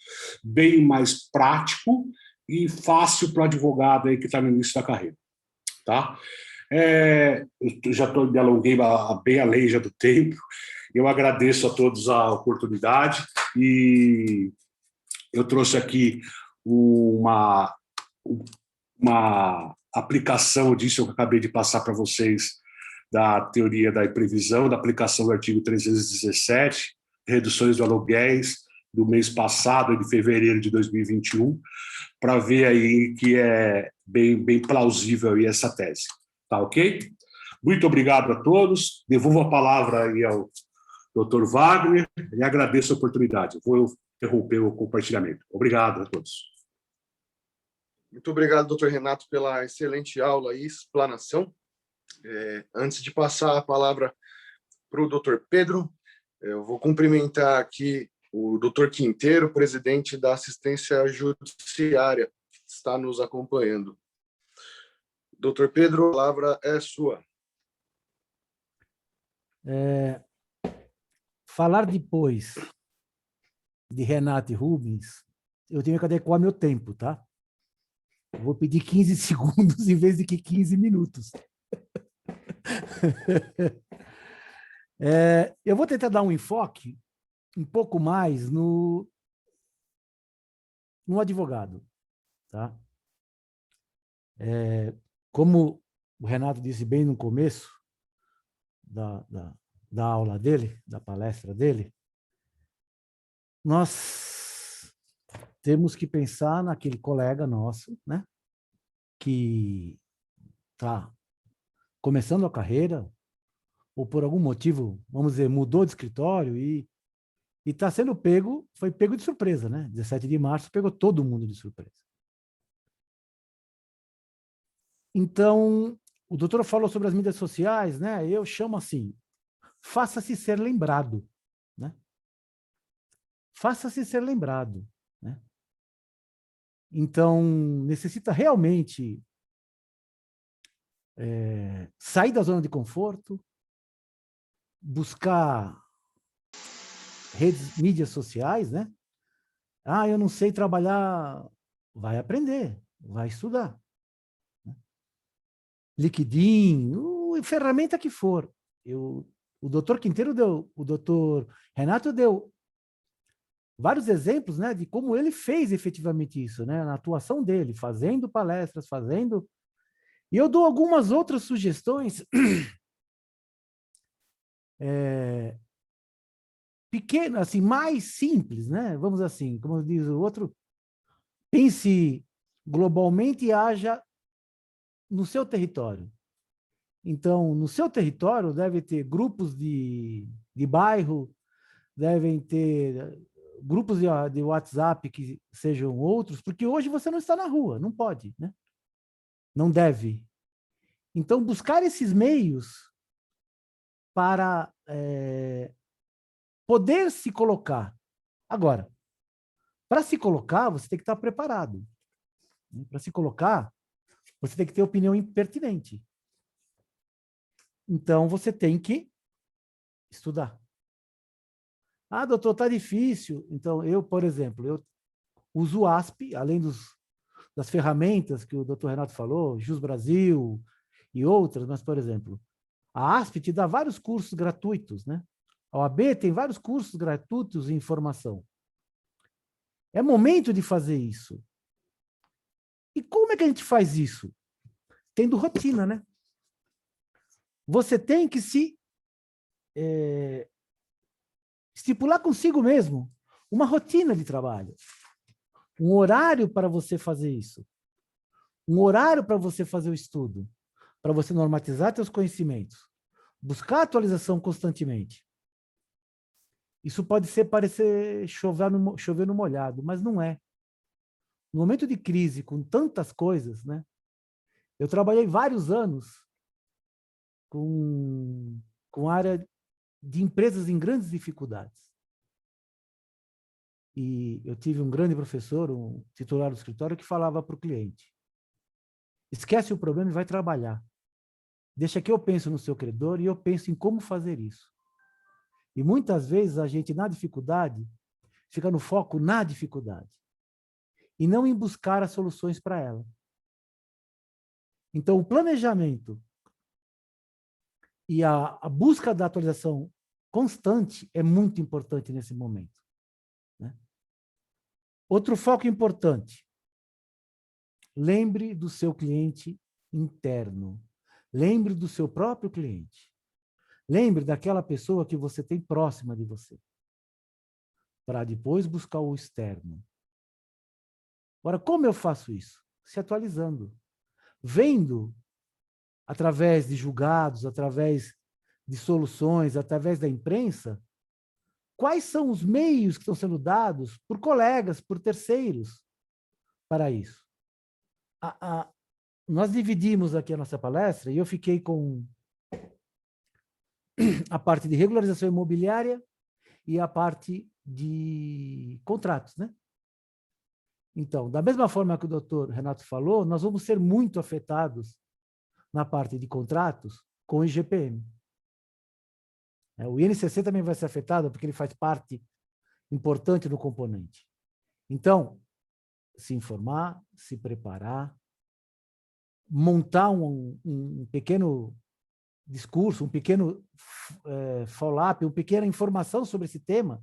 bem mais prático e fácil para o advogado aí que está no início da carreira. Tá? Eu já me alonguei bem além já do tempo. Eu agradeço a todos a oportunidade e eu trouxe aqui uma aplicação disso que eu acabei de passar para vocês, da teoria da imprevisão, da aplicação do artigo 317, reduções de aluguéis do mês passado, de fevereiro de 2021, para ver aí que é bem plausível aí essa tese. Tá ok? Muito obrigado a todos. Devolvo a palavra aí ao Dr. Wagner e agradeço a oportunidade. Vou interromper o compartilhamento. Obrigado a todos. Muito obrigado, doutor Renato, pela excelente aula e explanação. Antes de passar a palavra para o doutor Pedro, eu vou cumprimentar aqui o doutor Quinteiro, presidente da Assistência Judiciária, que está nos acompanhando. Doutor Pedro, a palavra é sua. Falar depois de Renato e Rubens, eu tenho que adequar meu tempo, tá? Eu vou pedir 15 segundos em vez de 15 minutos. Eu vou tentar dar um enfoque um pouco mais no advogado, tá? Como o Renato disse bem no começo da aula dele, da palestra dele, nós temos que pensar naquele colega nosso, né, que está começando a carreira, ou por algum motivo, vamos dizer, mudou de escritório e está sendo foi pego de surpresa, né? 17 de março pegou todo mundo de surpresa. Então, o doutor falou sobre as mídias sociais, né? Eu chamo assim, faça-se ser lembrado, né? Faça-se ser lembrado, né? Então, necessita realmente sair da zona de conforto, buscar mídias sociais, né? Eu não sei trabalhar, vai aprender, vai estudar. LinkedIn, ferramenta que for. O doutor Quinteiro o doutor Renato deu vários exemplos, né, de como ele fez efetivamente isso, né, na atuação dele, fazendo palestras, E eu dou algumas outras sugestões pequenas, assim, mais simples, né? Vamos assim, como diz o outro, pense globalmente e haja no seu território. Então, no seu território deve ter grupos de bairro, devem ter grupos de WhatsApp que sejam outros, porque hoje você não está na rua, não pode, né? Não deve. Então, buscar esses meios para poder se colocar. Agora, para se colocar, você tem que estar preparado. Para se colocar, você tem que ter opinião pertinente. Então, você tem que estudar. Ah, doutor, está difícil. Então, eu, por exemplo, eu uso o ASP, além das ferramentas que o doutor Renato falou, Jus Brasil e outras, mas, por exemplo, a ASP te dá vários cursos gratuitos, né? A OAB tem vários cursos gratuitos em formação. É momento de fazer isso. E como é que a gente faz isso? Tendo rotina, né? Você tem que se estipular consigo mesmo uma rotina de trabalho, um horário para você fazer isso, um horário para você fazer o estudo, para você normatizar seus conhecimentos, buscar atualização constantemente. Isso pode parecer chover no molhado, mas não é. No momento de crise, com tantas coisas, né? Eu trabalhei vários anos com área de empresas em grandes dificuldades. E eu tive um grande professor, um titular do escritório, que falava para o cliente: esquece o problema e vai trabalhar. Deixa que eu penso no seu credor e eu penso em como fazer isso. E muitas vezes a gente, na dificuldade, fica no foco na dificuldade e não em buscar as soluções para ela. Então, o planejamento e a busca da atualização constante é muito importante nesse momento, né? Outro foco importante: lembre do seu cliente interno. Lembre do seu próprio cliente. Lembre daquela pessoa que você tem próxima de você, para depois buscar o externo. Agora, como eu faço isso? Se atualizando. Vendo, através de julgados, através de soluções, através da imprensa, quais são os meios que estão sendo dados por colegas, por terceiros, para isso. Nós dividimos aqui a nossa palestra e eu fiquei com a parte de regularização imobiliária e a parte de contratos, né? Então, da mesma forma que o doutor Renato falou, nós vamos ser muito afetados na parte de contratos com o IGPM. O INCC também vai ser afetado porque ele faz parte importante do componente. Então, se informar, se preparar, montar um pequeno discurso, um pequeno follow-up, uma pequena informação sobre esse tema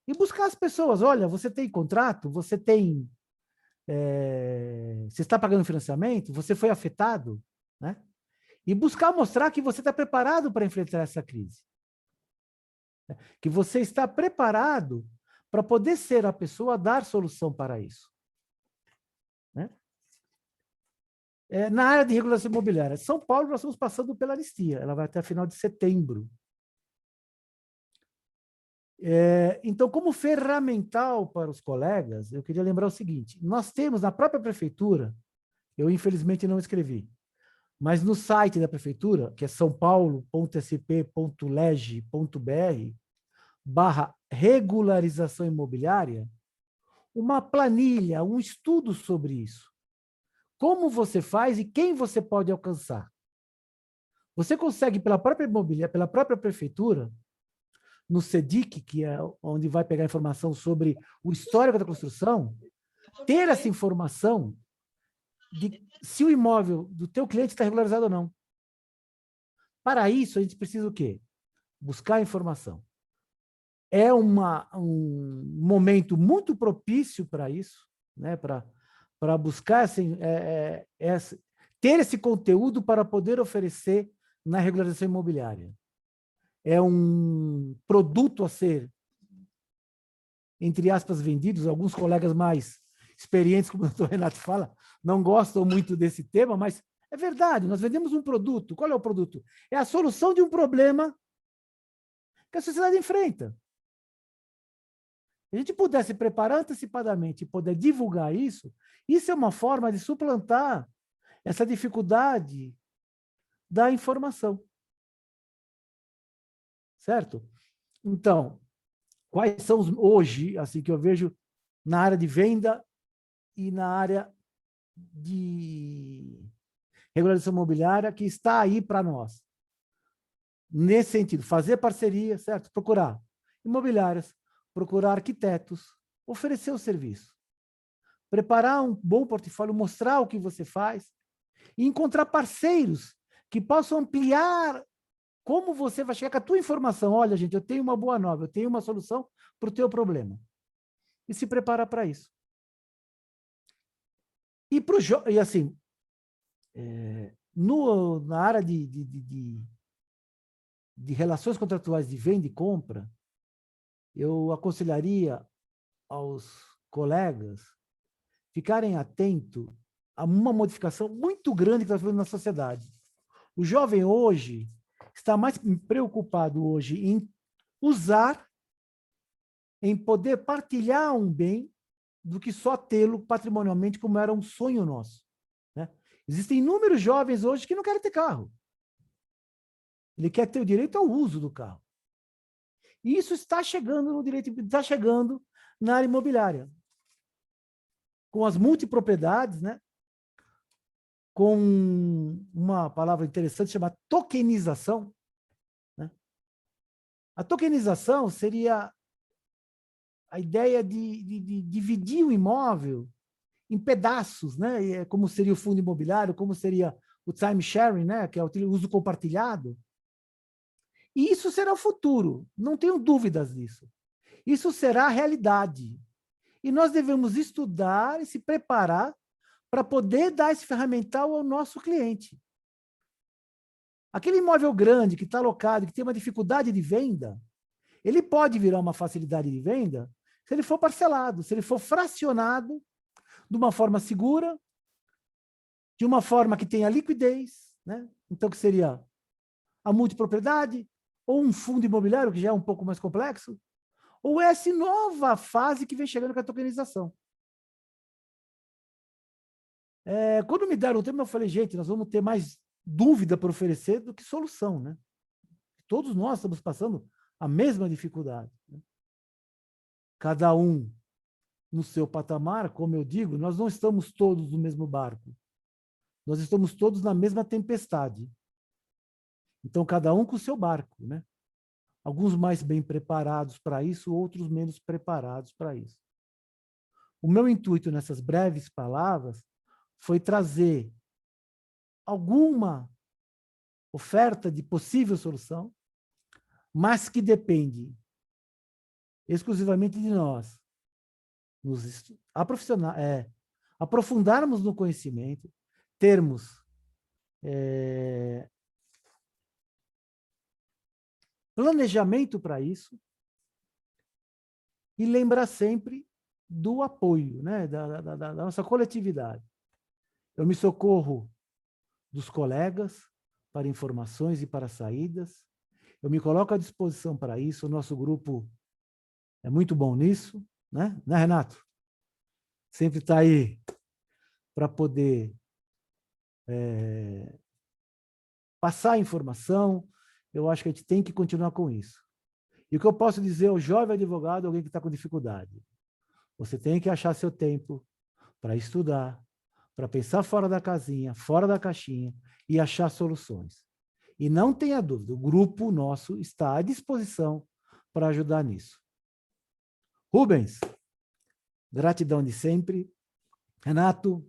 e buscar as pessoas. Olha, você tem contrato? Você tem... você está pagando financiamento? Você foi afetado? Né? E buscar mostrar que você está preparado para enfrentar essa crise. Que você está preparado para poder ser a pessoa a dar solução para isso. Né? Na área de regulação imobiliária, São Paulo, nós estamos passando pela anistia. Ela vai até final de setembro. Então, como ferramental para os colegas, eu queria lembrar o seguinte: nós temos na própria prefeitura, eu infelizmente não escrevi, mas no site da prefeitura, que é saopaulo.sp.leg.br/regularização imobiliária, uma planilha, um estudo sobre isso. Como você faz e quem você pode alcançar. Você consegue, pela própria imobiliária, pela própria prefeitura, no CEDIC, que é onde vai pegar informação sobre o histórico da construção, ter essa informação de se o imóvel do teu cliente está regularizado ou não. Para isso, a gente precisa o quê? Buscar informação. É um momento muito propício para isso, né? Para buscar assim, ter esse conteúdo para poder oferecer na regularização imobiliária. É um produto a ser, entre aspas, vendidos. Alguns colegas mais experientes, como o doutor Renato fala, não gostam muito desse tema, mas é verdade, nós vendemos um produto. Qual é o produto? É a solução de um problema que a sociedade enfrenta. a gente puder se preparar antecipadamente e poder divulgar isso, isso é uma forma de suplantar essa dificuldade da informação. Certo? Então, quais são hoje, assim, que eu vejo na área de venda e na área de regularização imobiliária que está aí para nós? Nesse sentido, fazer parceria, certo? Procurar imobiliárias, procurar arquitetos, oferecer o serviço, preparar um bom portfólio, mostrar o que você faz e encontrar parceiros que possam ampliar como você vai chegar com a tua informação. Olha, gente, eu tenho uma boa nova, eu tenho uma solução para o teu problema. E se preparar para isso. E assim, na área de relações contratuais de venda e compra, eu aconselharia aos colegas ficarem atentos a uma modificação muito grande que está vendo na sociedade. O jovem hoje está mais preocupado hoje em usar, em poder partilhar um bem, do que só tê-lo patrimonialmente, como era um sonho nosso. Né? Existem inúmeros jovens hoje que não querem ter carro. Ele quer ter o direito ao uso do carro. E isso está chegando no direito, está chegando na área imobiliária. Com as multipropriedades, né? Com uma palavra interessante chamada tokenização. Né? A tokenização seria a ideia de dividir o imóvel em pedaços, né? Como seria o fundo imobiliário, como seria o time sharing, né? Que é o uso compartilhado. E isso será o futuro, não tenho dúvidas disso. Isso será a realidade. E nós devemos estudar e se preparar para poder dar esse ferramental ao nosso cliente. Aquele imóvel grande que está alocado, que tem uma dificuldade de venda, ele pode virar uma facilidade de venda se ele for parcelado, se ele for fracionado de uma forma segura, de uma forma que tenha liquidez, né? Então, que seria a multipropriedade, ou um fundo imobiliário, que já é um pouco mais complexo, ou essa nova fase que vem chegando com a tokenização. Quando me deram o tema, eu falei, gente, nós vamos ter mais dúvida para oferecer do que solução, né? Todos nós estamos passando a mesma dificuldade. Né? Cada um no seu patamar, como eu digo, nós não estamos todos no mesmo barco. Nós estamos todos na mesma tempestade. Então, cada um com o seu barco, né? Alguns mais bem preparados para isso, outros menos preparados para isso. O meu intuito nessas breves palavras foi trazer alguma oferta de possível solução, mas que depende exclusivamente de nós nos aprofundarmos no conhecimento, termos planejamento para isso e lembrar sempre do apoio, né, da nossa coletividade. Eu me socorro dos colegas para informações e para saídas. Eu me coloco à disposição para isso. O nosso grupo é muito bom nisso, né, Renato? Sempre está aí para poder passar a informação. Eu acho que a gente tem que continuar com isso. E o que eu posso dizer ao jovem advogado, alguém que está com dificuldade? Você tem que achar seu tempo para estudar, para pensar fora da casinha, fora da caixinha e achar soluções. E não tenha dúvida, o grupo nosso está à disposição para ajudar nisso. Rubens, gratidão de sempre. Renato,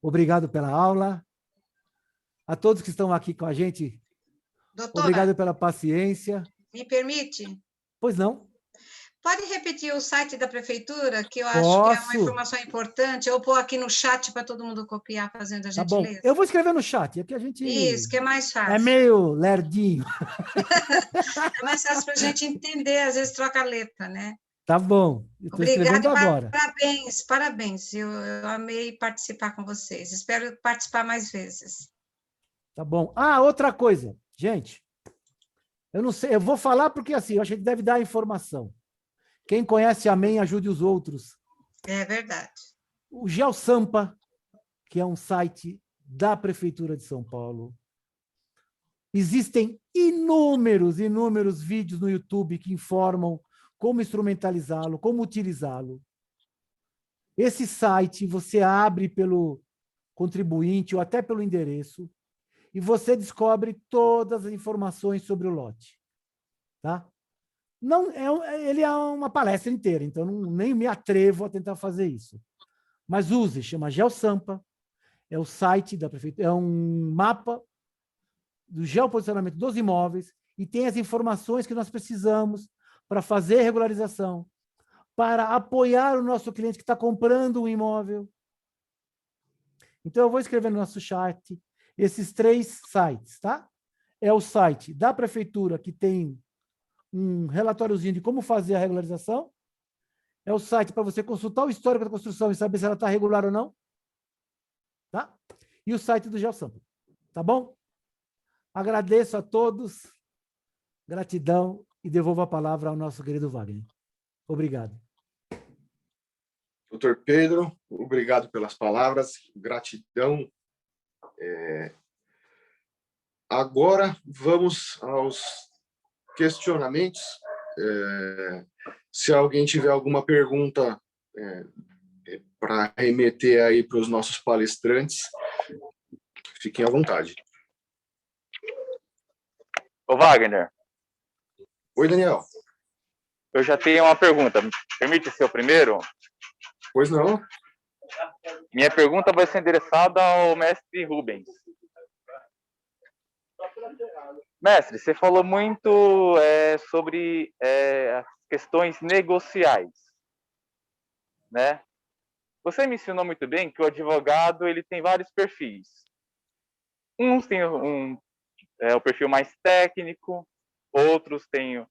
obrigado pela aula. A todos que estão aqui com a gente, Doutora, obrigado pela paciência. me permite? Pois não? Pode repetir o site da prefeitura, que eu acho que é uma Posso. informação importante, ou pôr aqui no chat para todo mundo copiar, fazendo a Tá bom. gentileza? Eu vou escrever no chat, aqui a gente... Isso, que é mais fácil. É meio lerdinho. É mais fácil para a gente entender, às vezes troca a letra, né? Tá bom. Estou escrevendo agora. Parabéns, parabéns. Eu amei participar com vocês. Espero participar mais vezes. Tá bom. Ah, outra coisa. Gente, eu não sei, eu vou falar porque assim, eu acho que deve dar a informação. Quem conhece Amém, ajude os outros. É verdade. O GeoSampa, que é um site da Prefeitura de São Paulo. Existem inúmeros vídeos no YouTube que informam como instrumentalizá-lo, como utilizá-lo. Esse site você abre pelo contribuinte ou até pelo endereço e você descobre todas as informações sobre o lote. Tá? Não, ele é uma palestra inteira, então nem me atrevo a tentar fazer isso. Mas use, chama GeoSampa, é o site da prefeitura, é um mapa do geoposicionamento dos imóveis e tem as informações que nós precisamos para fazer regularização, para apoiar o nosso cliente que está comprando um imóvel. Então, eu vou escrever no nosso chat esses 3 sites, tá? É o site da prefeitura, que tem um relatóriozinho de como fazer a regularização. É o site para você consultar o histórico da construção e saber se ela está regular ou não. Tá? E o site do GeoSampa. Tá bom? Agradeço a todos. Gratidão e devolvo a palavra ao nosso querido Wagner. Obrigado. Doutor Pedro, obrigado pelas palavras, gratidão. Agora vamos aos questionamentos. Se alguém tiver alguma pergunta para remeter aí para os nossos palestrantes, fiquem à vontade. Ô, Wagner. Oi, Daniel. Eu já tenho uma pergunta. Permite ser o primeiro? Pois não. Minha pergunta vai ser endereçada ao mestre Rubens. Mestre, você falou muito sobre as questões negociais, né? Você me ensinou muito bem que o advogado ele tem vários perfis. Uns têm o perfil mais técnico, outros têm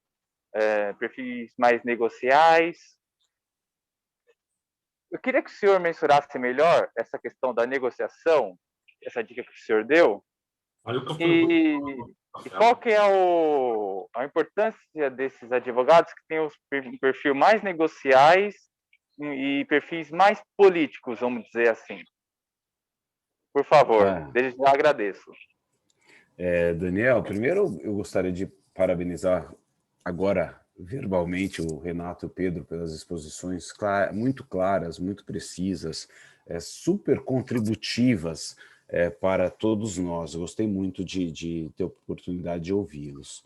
perfis mais negociais. Eu queria que o senhor mensurasse melhor essa questão da negociação, essa dica que o senhor deu, e qual que é a importância desses advogados que têm um perfil mais negociais e perfis mais políticos, vamos dizer assim. Por favor, desde já agradeço. Daniel, primeiro eu gostaria de parabenizar agora verbalmente o Renato e o Pedro pelas exposições muito claras, muito precisas, super contributivas para todos nós. Eu gostei muito de ter a oportunidade de ouvi-los.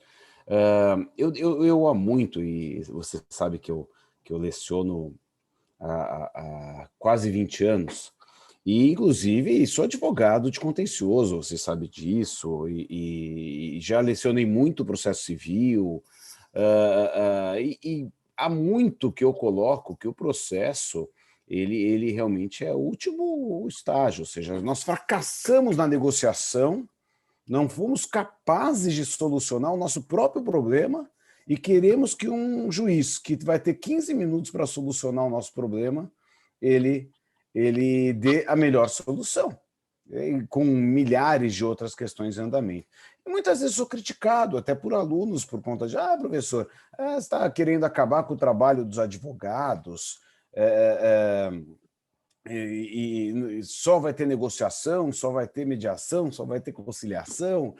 Eu há muito, e você sabe que eu leciono há quase 20 anos, e inclusive sou advogado de contencioso, você sabe disso, e já lecionei muito processo civil, e há muito que eu coloco que o processo ele realmente é o último estágio, ou seja, nós fracassamos na negociação, não fomos capazes de solucionar o nosso próprio problema e queremos que um juiz que vai ter 15 minutos para solucionar o nosso problema, ele dê a melhor solução, com milhares de outras questões em andamento. E muitas vezes sou criticado, até por alunos, por conta de, professor, você está querendo acabar com o trabalho dos advogados, e só vai ter negociação, só vai ter mediação, só vai ter conciliação.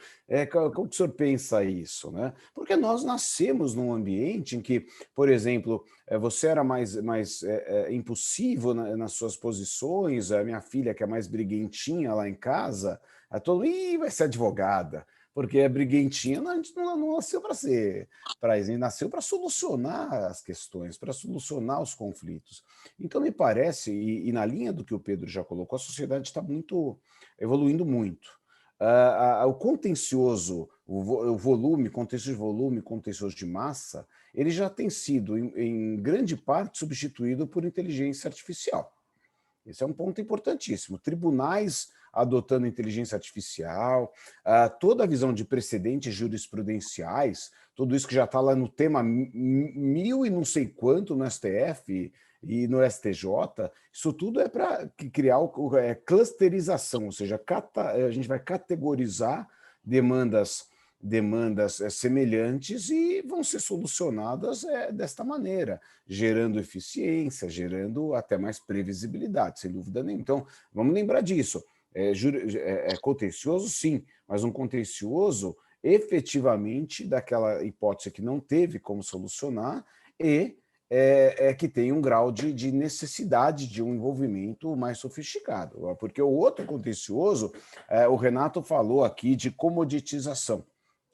Como que o senhor pensa isso, né? Porque nós nascemos num ambiente em que, por exemplo, você era mais impulsivo nas suas posições, a minha filha, que é mais briguentinha lá em casa, todo mundo, vai ser advogada, porque é briguentinha, a gente não nasceu para ser, nasceu para solucionar as questões, para solucionar os conflitos. Então, me parece, e na linha do que o Pedro já colocou, a sociedade está evoluindo muito. O contencioso, o volume, contencioso de volume, contencioso de massa, ele já tem sido, em grande parte, substituído por inteligência artificial. Esse é um ponto importantíssimo. Tribunais adotando inteligência artificial, toda a visão de precedentes jurisprudenciais, tudo isso que já está lá no tema 1000 e não sei quanto no STF e no STJ, isso tudo é para criar clusterização, ou seja, a gente vai categorizar demandas demandas semelhantes e vão ser solucionadas desta maneira, gerando eficiência, gerando até mais previsibilidade, sem dúvida nenhuma. Então, vamos lembrar disso. É contencioso, sim, mas um contencioso efetivamente daquela hipótese que não teve como solucionar e que tem um grau de necessidade de um envolvimento mais sofisticado. Porque o outro contencioso, o Renato falou aqui de comoditização.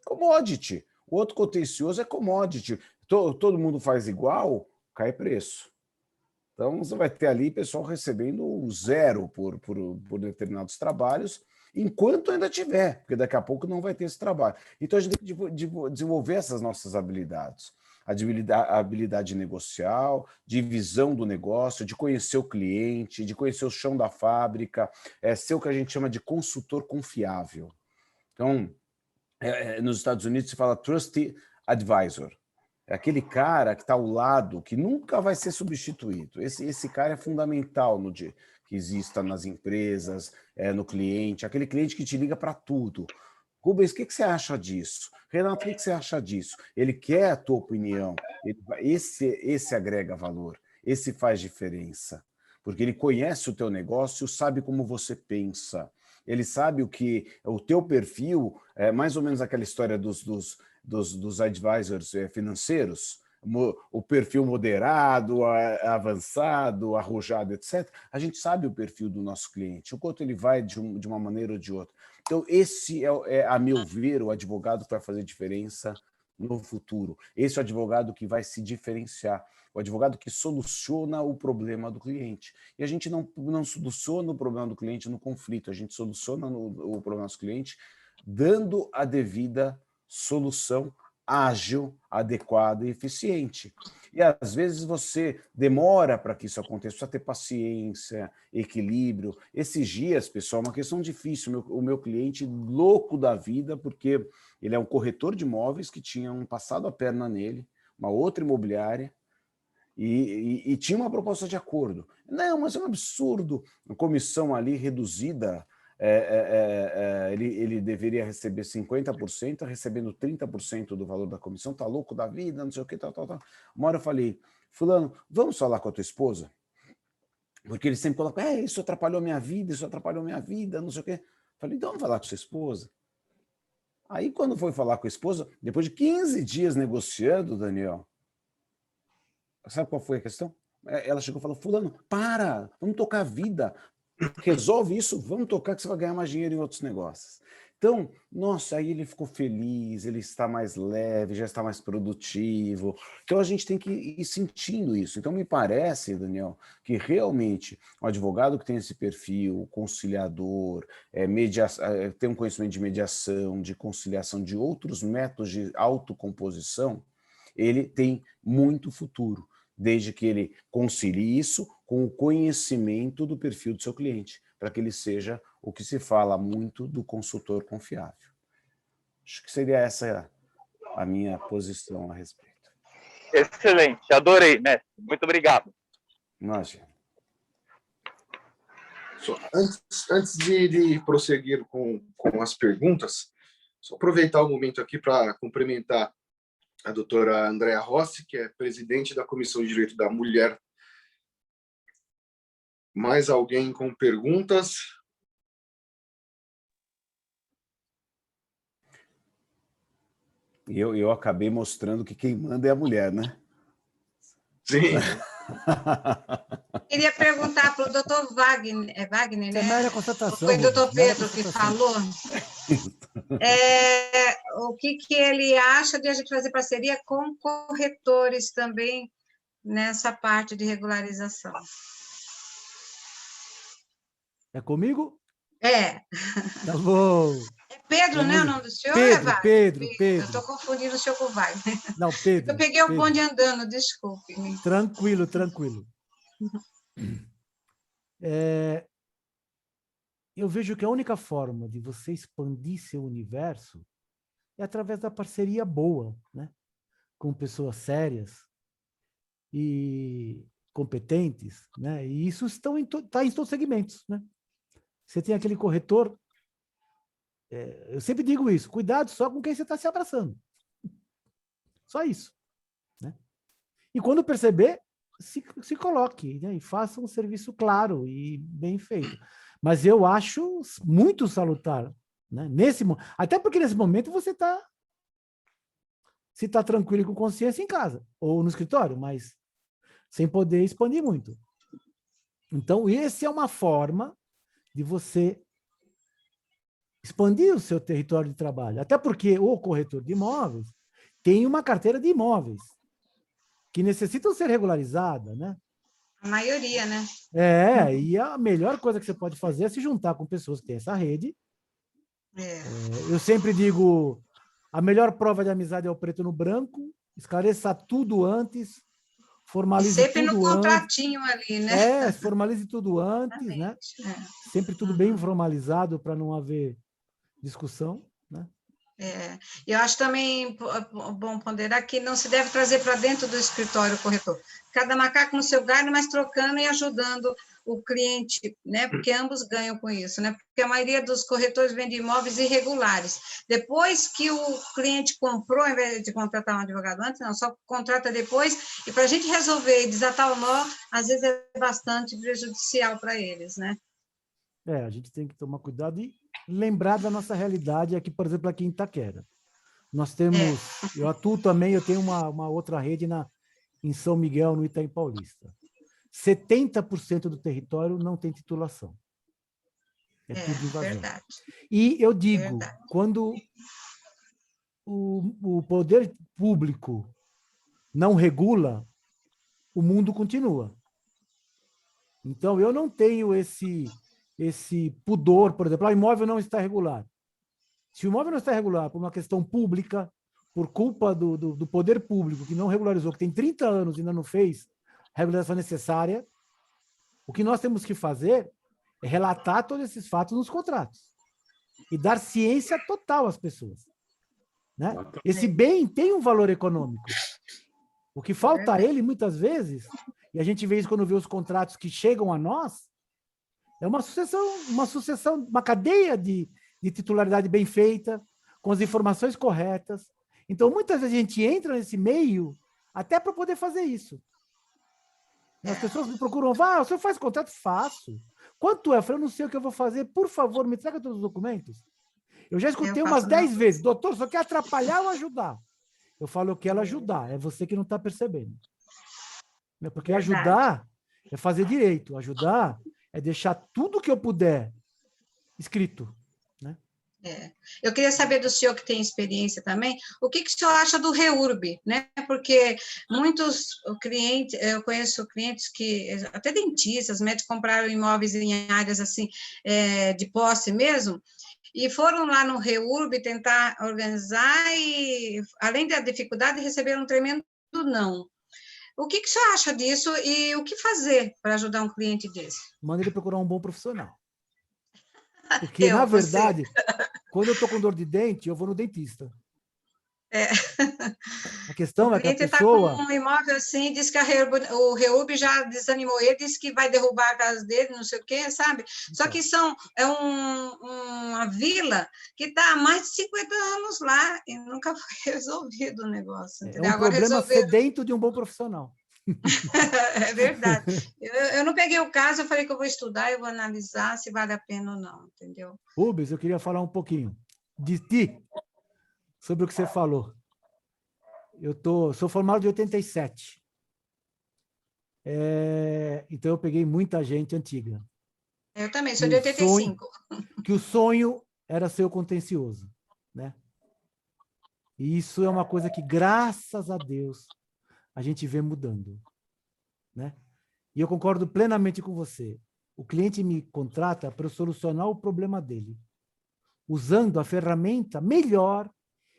Commodity. O outro contencioso é commodity. Todo mundo faz igual, cai preço. Então, você vai ter ali pessoal recebendo 0 por determinados trabalhos, enquanto ainda tiver, porque daqui a pouco não vai ter esse trabalho. Então, a gente tem que desenvolver essas nossas habilidades. A habilidade negocial, de visão do negócio, de conhecer o cliente, de conhecer o chão da fábrica, ser o que a gente chama de consultor confiável. Então, nos Estados Unidos se fala trusted advisor. É aquele cara que está ao lado, que nunca vai ser substituído. Esse cara é fundamental no dia que exista nas empresas, no cliente, aquele cliente que te liga para tudo. Rubens, o que você acha disso? Renato, o que você acha disso? Ele quer a tua opinião. Esse agrega valor, esse faz diferença. Porque ele conhece o teu negócio, sabe como você pensa. Ele sabe o teu perfil, mais ou menos aquela história dos advisors financeiros, o perfil moderado, avançado, arrojado, etc. A gente sabe o perfil do nosso cliente, o quanto ele vai de uma maneira ou de outra. Então, esse a meu ver, o advogado que vai fazer diferença no futuro. Esse é o advogado que vai se diferenciar, o advogado que soluciona o problema do cliente. E a gente não soluciona o problema do cliente no conflito, a gente soluciona o problema do cliente dando a devida solução ágil, adequada e eficiente. E às vezes você demora para que isso aconteça, precisa ter paciência, equilíbrio. Esses dias, pessoal, uma questão difícil, o meu cliente louco da vida, porque ele é um corretor de imóveis que tinha passado a perna nele, uma outra imobiliária, e tinha uma proposta de acordo. Não, mas é um absurdo, a comissão ali reduzida, ele deveria receber 50%, recebendo 30% do valor da comissão, tá louco da vida, não sei o que, tal. Uma hora eu falei, fulano, vamos falar com a tua esposa? Porque ele sempre coloca, isso atrapalhou minha vida, não sei o quê. Falei, então vamos falar com sua esposa. Aí quando foi falar com a esposa, depois de 15 dias negociando, Daniel, sabe qual foi a questão? Ela chegou e falou, fulano, vamos tocar a vida, resolve isso, vamos tocar que você vai ganhar mais dinheiro em outros negócios. Então, nossa, aí ele ficou feliz, ele está mais leve, já está mais produtivo. Então, a gente tem que ir sentindo isso. Então, me parece, Daniel, que realmente o advogado que tem esse perfil, conciliador, tem um conhecimento de mediação, de conciliação, de outros métodos de autocomposição, ele tem muito futuro, desde que ele concilie isso com o conhecimento do perfil do seu cliente, para que ele seja o que se fala muito do consultor confiável. Acho que seria essa a minha posição a respeito. Excelente, adorei, mestre. Muito obrigado. Imagina. Antes de prosseguir com as perguntas, só aproveitar o momento aqui para cumprimentar a doutora Andréa Rossi, que é presidente da Comissão de Direito da Mulher. Mais alguém com perguntas? Eu acabei mostrando que quem manda é a mulher, né? Sim. Queria perguntar para o doutor Wagner, Wagner, né? Mera constatação. Foi o doutor Pedro que falou. O que ele acha de a gente fazer parceria com corretores também nessa parte de regularização? É comigo? É. Tá bom. É Pedro, né, o nome do senhor? Pedro. Eu estou confundindo o senhor com o Wagner. Não, Pedro. Eu peguei o bonde andando, desculpe-me. Tranquilo. Eu vejo que a única forma de você expandir seu universo é através da parceria boa, né? Com pessoas sérias e competentes, né? E isso está em todos os segmentos, né? Você tem aquele corretor eu sempre digo isso, cuidado só com quem você está se abraçando. Só isso. Né? E quando perceber, se coloque, né? E faça um serviço claro e bem feito. Mas eu acho muito salutar, né? Até porque nesse momento você está se está tranquilo e com consciência em casa ou no escritório, mas sem poder expandir muito. Então, essa é uma forma de você expandir o seu território de trabalho. Até porque o corretor de imóveis tem uma carteira de imóveis que necessitam ser regularizada, né? A maioria, né? E a melhor coisa que você pode fazer é se juntar com pessoas que têm essa rede. Eu sempre digo, a melhor prova de amizade é o preto no branco, esclareça tudo antes, formalize sempre tudo no antes. contratinho ali, né? Formalize tudo antes, né? Sempre tudo bem formalizado para não haver discussão, né? Eu acho também bom ponderar que não se deve trazer para dentro do escritório corretor. Cada macaco no seu galho, mas trocando e ajudando o cliente, né? Porque ambos ganham com isso, né? Porque a maioria dos corretores vende imóveis irregulares. Depois que o cliente comprou, ao invés de contratar um advogado antes, não, só contrata depois, e para a gente resolver e desatar o nó, às vezes é bastante prejudicial para eles, né? A gente tem que tomar cuidado e lembrar da nossa realidade aqui, por exemplo, aqui em Itaquera. Nós temos, eu atuo também, eu tenho uma outra rede em São Miguel, no Itaim Paulista. 70% do território não tem titulação. É tudo invasão. Verdade. E eu digo, quando o poder público não regula, o mundo continua. Então, eu não tenho esse pudor, por exemplo, o imóvel não está regular. Se o imóvel não está regular por uma questão pública, por culpa do poder público, que não regularizou, que tem 30 anos e ainda não fez a regularização necessária, o que nós temos que fazer é relatar todos esses fatos nos contratos e dar ciência total às pessoas. Né? Esse bem tem um valor econômico. O que falta a ele, muitas vezes, e a gente vê isso quando vê os contratos que chegam a nós, é uma sucessão, uma cadeia de titularidade bem feita, com as informações corretas. Então, muitas vezes a gente entra nesse meio até para poder fazer isso. As pessoas me procuram, o senhor faz contrato? Faço. Quanto é? Eu falei, eu não sei o que eu vou fazer, por favor, me traga todos os documentos. Eu já escutei umas 10 vezes, doutor, só quer atrapalhar ou ajudar? Eu falo, eu quero ajudar, é você que não está percebendo. Porque ajudar é fazer direito, ajudar é deixar tudo que eu puder escrito. Né? Eu queria saber do senhor, que tem experiência também, o que o senhor acha do REURB, né? Porque muitos clientes, eu conheço clientes que, até dentistas, médicos, compraram imóveis em áreas assim, de posse mesmo, e foram lá no REURB tentar organizar e, além da dificuldade, receberam um tremendo não. O que o senhor acha disso e o que fazer para ajudar um cliente desse? Manda ele procurar um bom profissional. Porque, na verdade, quando eu estou com dor de dente, eu vou no dentista. A questão é que a pessoa... está com um imóvel assim, diz que o REURB já desanimou ele, disse que vai derrubar a casa dele, não sei o quê, sabe? Só que uma vila que está há mais de 50 anos lá e nunca foi resolvido o negócio. Entendeu? É um problema sedento de um bom profissional. É verdade. Eu não peguei o caso, eu falei que eu vou estudar, eu vou analisar se vale a pena ou não, entendeu? Rubens, eu queria falar um pouquinho de ti, sobre o que você falou. Eu sou formado de 87. Então, eu peguei muita gente antiga. Eu também, sou de 85. Que o sonho era ser o contencioso. Né? E isso é uma coisa que, graças a Deus, a gente vê mudando. Né? E eu concordo plenamente com você. O cliente me contrata para eu solucionar o problema dele, usando a ferramenta melhor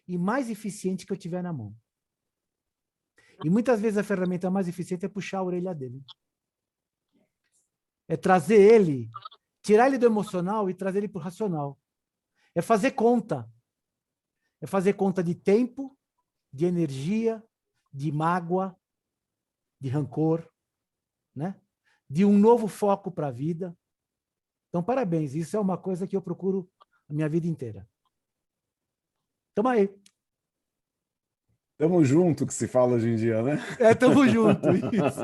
e mais eficiente que eu tiver na mão. E muitas vezes a ferramenta mais eficiente é puxar a orelha dele. É trazer ele, tirar ele do emocional e trazer ele para o racional. É fazer conta. É fazer conta de tempo, de energia, de mágoa, de rancor, né? De um novo foco para a vida. Então, parabéns. Isso é uma coisa que eu procuro a minha vida inteira. Tamo aí. Tamo junto, que se fala hoje em dia, né? Tamo junto, isso.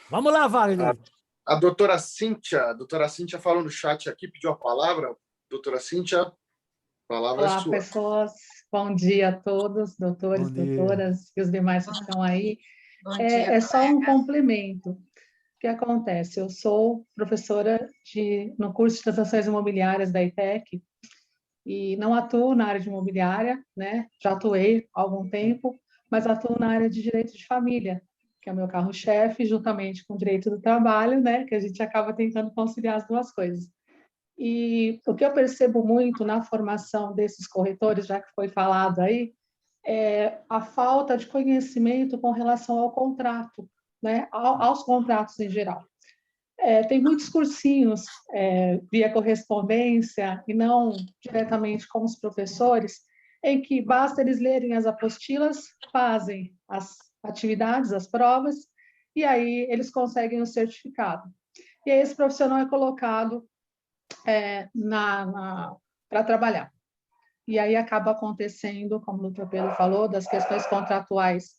Vamos lá, Wagner. A doutora Cíntia falou no chat aqui, pediu a palavra. Doutora Cíntia, a palavra é Olá, sua. pessoas. Bom dia a todos, doutores, doutoras e os demais que estão aí. Bom dia. É só um complemento. O que acontece? Eu sou professora no curso de transações imobiliárias da IPEC e não atuo na área de imobiliária, né? Já atuei há algum tempo, mas atuo na área de direito de família, que é o meu carro-chefe, juntamente com o direito do trabalho, né? Que a gente acaba tentando conciliar as duas coisas. E o que eu percebo muito na formação desses corretores, já que foi falado aí, é a falta de conhecimento com relação ao contrato, né? Aos contratos em geral. Tem muitos cursinhos via correspondência e não diretamente com os professores, em que basta eles lerem as apostilas, fazem as atividades, as provas, e aí eles conseguem o certificado. E aí esse profissional é colocado para trabalhar. E aí acaba acontecendo, como o doutor Pedro falou, das questões contratuais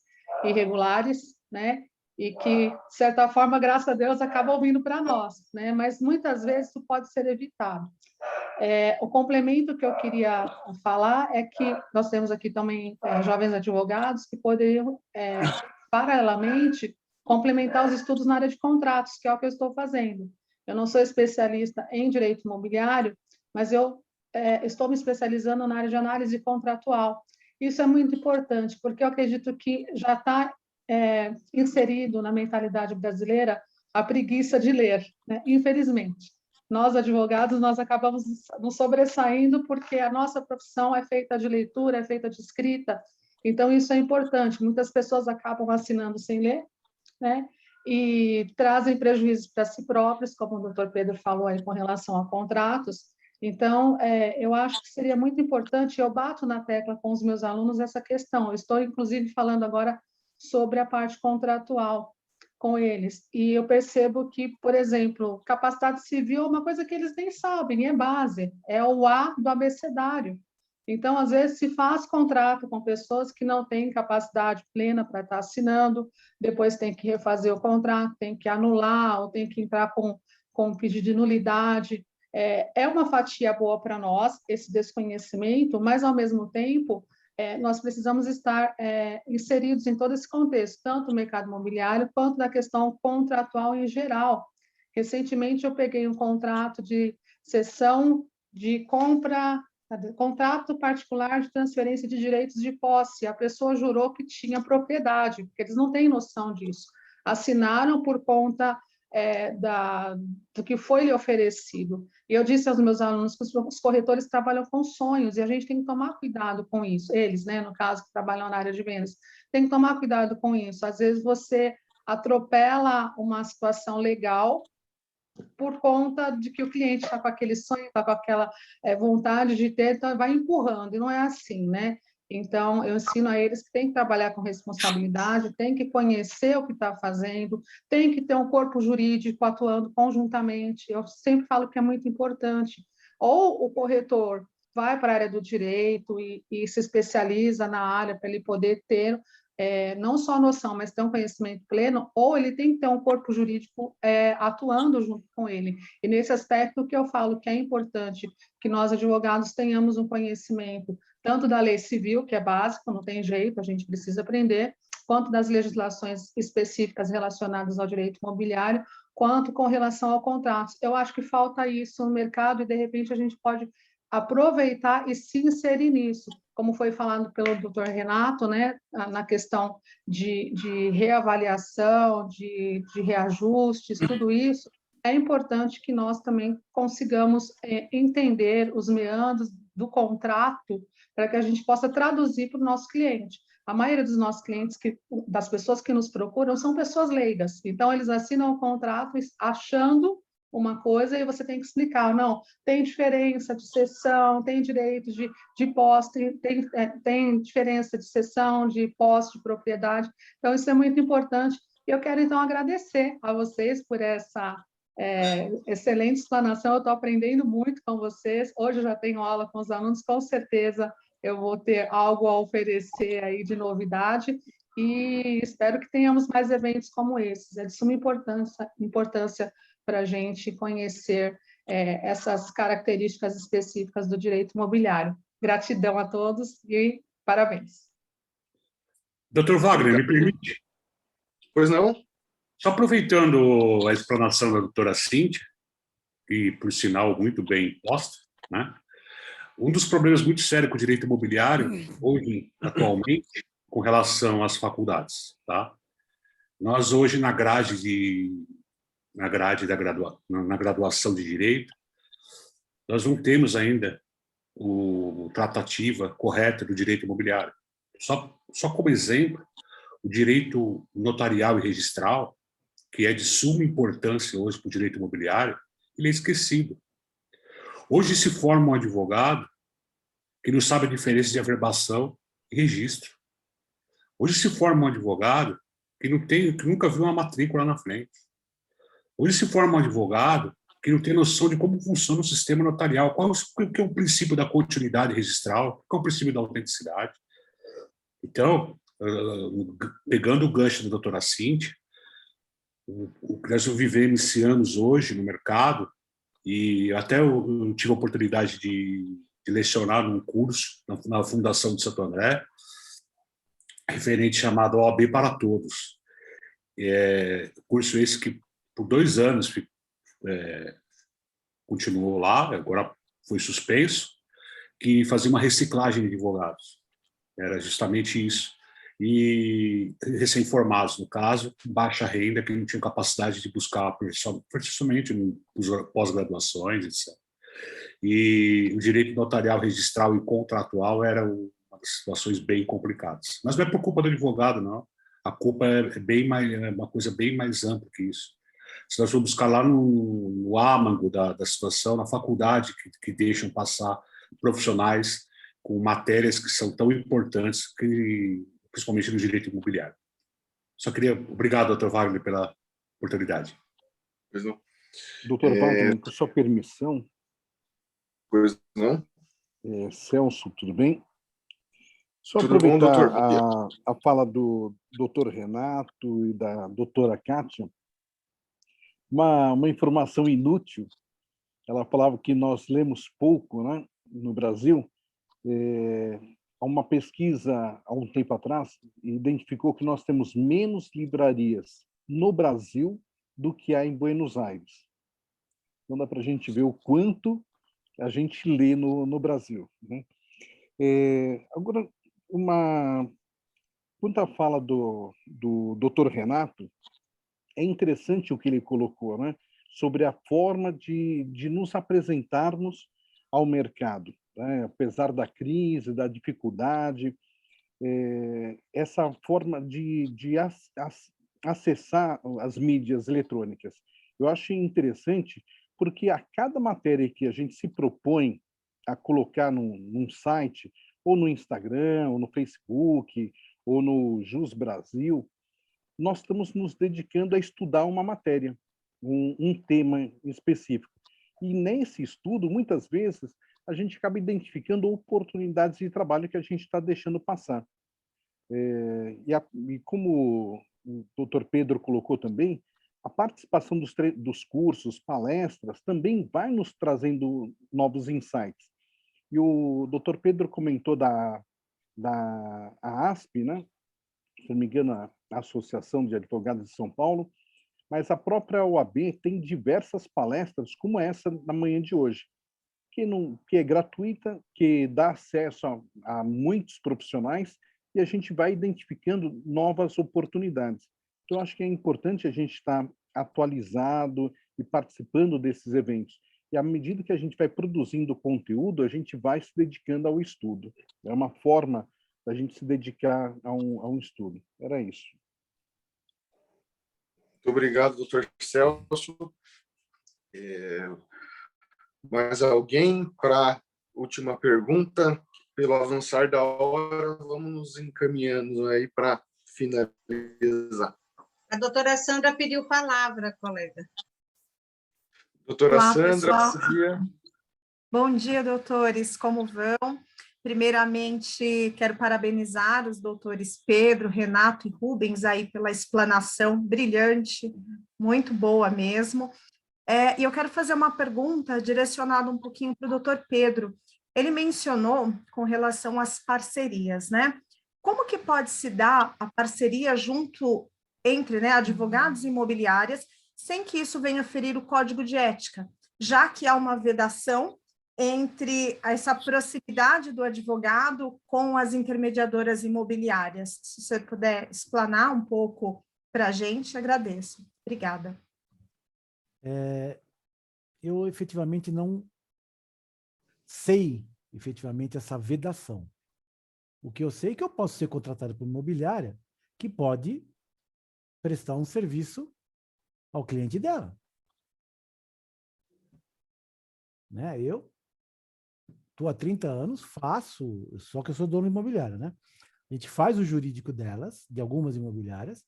irregulares, né? E que, de certa forma, graças a Deus, acabam vindo para nós, né? Mas muitas vezes isso pode ser evitado. O complemento que eu queria falar é que nós temos aqui também jovens advogados que poderiam, paralelamente, complementar os estudos na área de contratos, que é o que eu estou fazendo. Eu não sou especialista em direito imobiliário, mas eu estou me especializando na área de análise contratual. Isso é muito importante, porque eu acredito que já está inserido na mentalidade brasileira a preguiça de ler, né? Infelizmente. Nós, advogados, nós acabamos nos sobressaindo porque a nossa profissão é feita de leitura, é feita de escrita, então isso é importante. Muitas pessoas acabam assinando sem ler, né? E trazem prejuízos para si próprios, como o doutor Pedro falou aí com relação a contratos. Então, eu acho que seria muito importante, eu bato na tecla com os meus alunos essa questão. Eu estou, inclusive, falando agora sobre a parte contratual com eles. E eu percebo que, por exemplo, capacidade civil é uma coisa que eles nem sabem, é base, é o A do abecedário. Então, às vezes, se faz contrato com pessoas que não têm capacidade plena para estar assinando, depois tem que refazer o contrato, tem que anular, ou tem que entrar com um pedido de nulidade. É uma fatia boa para nós, esse desconhecimento, mas, ao mesmo tempo, nós precisamos estar inseridos em todo esse contexto, tanto no mercado imobiliário quanto na questão contratual em geral. Recentemente, eu peguei um contrato de cessão de compra, contrato particular de transferência de direitos de posse. A pessoa jurou que tinha propriedade, porque eles não têm noção disso. Assinaram por conta do que foi lhe oferecido. E eu disse aos meus alunos que os corretores trabalham com sonhos e a gente tem que tomar cuidado com isso. Eles, né, no caso, que trabalham na área de vendas, tem que tomar cuidado com isso. Às vezes você atropela uma situação legal por conta de que o cliente está com aquele sonho, está com aquela vontade de ter, então vai empurrando, e não é assim, né? Então, eu ensino a eles que tem que trabalhar com responsabilidade, tem que conhecer o que está fazendo, tem que ter um corpo jurídico atuando conjuntamente. Eu sempre falo que é muito importante. Ou o corretor vai para a área do direito e se especializa na área para ele poder ter não só a noção, mas ter um conhecimento pleno, ou ele tem que ter um corpo jurídico atuando junto com ele. E nesse aspecto, o que eu falo que é importante que nós, advogados, tenhamos um conhecimento tanto da lei civil, que é básico, não tem jeito, a gente precisa aprender, quanto das legislações específicas relacionadas ao direito imobiliário, quanto com relação ao contrato. Eu acho que falta isso no mercado e, de repente, a gente pode aproveitar e se inserir nisso, como foi falado pelo doutor Renato, né, na questão de reavaliação, de reajustes, tudo isso, é importante que nós também consigamos entender os meandros do contrato para que a gente possa traduzir para o nosso cliente. A maioria dos nossos clientes, das pessoas que nos procuram, são pessoas leigas. Então, eles assinam o contrato achando uma coisa e você tem que explicar, não, tem diferença de cessão, tem direito de posse, tem diferença de cessão, de posse, de propriedade. Então, isso é muito importante. E eu quero, então, agradecer a vocês por essa Excelente explanação, eu estou aprendendo muito com vocês. Hoje eu já tenho aula com os alunos, com certeza eu vou ter algo a oferecer aí de novidade e espero que tenhamos mais eventos como esses. É de suma importância para a gente conhecer essas características específicas do direito imobiliário. Gratidão a todos e parabéns. Doutor Wagner, me permite? Pois não? Só aproveitando a explanação da doutora Cíntia, e por sinal muito bem posta, né? Um dos problemas muito sérios com o direito imobiliário, hoje, atualmente, com relação às faculdades, tá? Nós hoje, na graduação de Direito, nós não temos ainda a tratativa correta do direito imobiliário. Só como exemplo, o direito notarial e registral, que é de suma importância hoje para o direito imobiliário, ele é esquecido. Hoje se forma um advogado que não sabe a diferença de averbação e registro. Hoje se forma um advogado que nunca viu uma matrícula na frente. Hoje se forma um advogado que não tem noção de como funciona o sistema notarial, qual é o princípio da continuidade registral, qual é o princípio da autenticidade. Então, pegando o gancho da doutora Cíntia, o que nós vivemos esse anos hoje no mercado, e até eu tive a oportunidade de lecionar num curso na Fundação de Santo André, referente chamado OAB para Todos. Curso esse que por 2 anos continuou lá, agora foi suspenso, que fazia uma reciclagem de advogados. Era justamente isso. E recém-formados, no caso, baixa renda, que não tinham capacidade de buscar profissionalmente pós-graduações, etc. E o direito notarial, registral e contratual eram uma das situações bem complicadas. Mas não é por culpa do advogado, não. A culpa é uma coisa bem mais ampla que isso. Se nós formos buscar lá no âmago da situação, na faculdade, que deixam passar profissionais com matérias que são tão importantes, principalmente no direito imobiliário. Obrigado, doutor Wagner, pela oportunidade. Pois não. Doutor Wagner, com sua permissão. Pois não. Celso, tudo bem? Só tudo aproveitar bom, a fala do doutor Renato e da doutora Kátia, uma informação inútil. Ela falava que nós lemos pouco, né, no Brasil. Há uma pesquisa, há um tempo atrás, identificou que nós temos menos livrarias no Brasil do que há em Buenos Aires. Então dá para a gente ver o quanto a gente lê no Brasil, né? Agora, quanto à fala do Dr. Renato, é interessante o que ele colocou, né? Sobre a forma de nos apresentarmos ao mercado, né? Apesar da crise, da dificuldade, essa forma de acessar as mídias eletrônicas. Eu acho interessante porque a cada matéria que a gente se propõe a colocar num site, ou no Instagram, ou no Facebook, ou no Jus Brasil, nós estamos nos dedicando a estudar uma matéria, um tema específico. E nesse estudo, muitas vezes, a gente acaba identificando oportunidades de trabalho que a gente está deixando passar. E como o doutor Pedro colocou também, a participação dos cursos, palestras, também vai nos trazendo novos insights. E o doutor Pedro comentou da ASP, né? Se não me engano, a Associação de Advogados de São Paulo, mas a própria OAB tem diversas palestras como essa na manhã de hoje, que é gratuita, que dá acesso a muitos profissionais e a gente vai identificando novas oportunidades. Então, acho que é importante a gente estar atualizado e participando desses eventos. E à medida que a gente vai produzindo conteúdo, a gente vai se dedicando ao estudo. É uma forma da gente se dedicar a um estudo. Era isso. Muito obrigado, doutor Celso. Mais alguém para a última pergunta? Pelo avançar da hora, vamos nos encaminhando aí para finalizar. A doutora Sandra pediu palavra, colega. Doutora Olá, Sandra, pessoal. bom dia. Bom dia, doutores, como vão? Primeiramente, quero parabenizar os doutores Pedro, Renato e Rubens aí pela explanação brilhante, muito boa mesmo. E eu quero fazer uma pergunta direcionada um pouquinho para o doutor Pedro. Ele mencionou com relação às parcerias, né? Como que pode se dar a parceria junto entre, né, advogados e imobiliárias, sem que isso venha ferir o código de ética, já que há uma vedação entre essa proximidade do advogado com as intermediadoras imobiliárias? Se você puder explanar um pouco para a gente, agradeço. Obrigada. Eu efetivamente não sei efetivamente essa vedação. O que eu sei é que eu posso ser contratado por uma imobiliária que pode prestar um serviço ao cliente dela. Né? Eu estou há 30 anos, faço, só que eu sou dono imobiliário, né? A gente faz o jurídico delas, de algumas imobiliárias,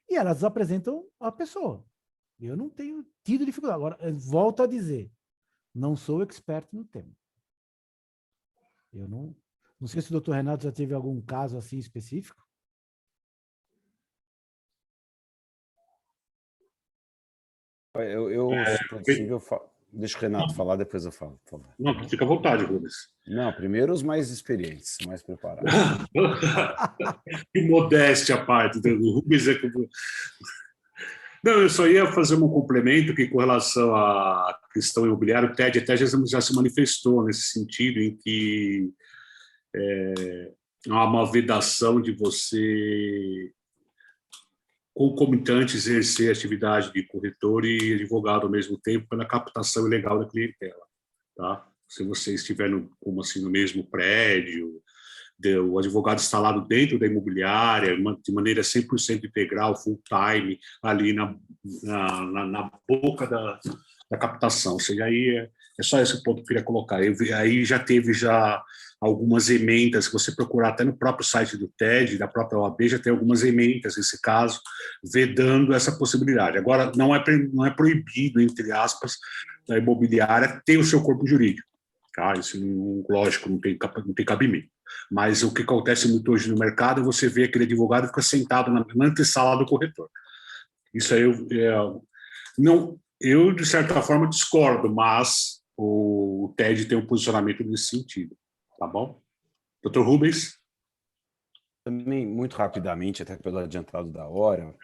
e elas apresentam a pessoa. Eu não tenho tido dificuldade. Agora, eu volto a dizer, não sou expert no tema. Eu não sei se o doutor Renato já teve algum caso assim específico. Se possível, deixa o Renato falar, depois eu falo, por favor. Não, fica à vontade, Rubens. Não, primeiro os mais experientes, mais preparados. Que modéstia à parte, do Rubens é como... Não, eu só ia fazer um complemento que, com relação à questão imobiliária, o TED até já se manifestou nesse sentido, em que há uma vedação de você, concomitante, exercer a atividade de corretor e advogado ao mesmo tempo pela captação ilegal da clientela. Tá? Se você estiver como assim, no mesmo prédio, o advogado instalado dentro da imobiliária, de maneira 100% integral, full-time, ali na boca da captação. Ou seja, aí é só esse ponto que eu queria colocar. Aí já teve algumas emendas, que você procurar até no próprio site do TED, da própria OAB, já tem algumas emendas, nesse caso, vedando essa possibilidade. Agora, não é proibido, entre aspas, da imobiliária ter o seu corpo jurídico. Tá? Isso, lógico, não tem cabimento. Mas o que acontece muito hoje no mercado é você ver aquele advogado que fica sentado na antessala do corretor. Isso aí eu, de certa forma, discordo, mas o TED tem um posicionamento nesse sentido. Tá bom? Doutor Rubens? Também, muito rapidamente, até pelo adiantado da hora,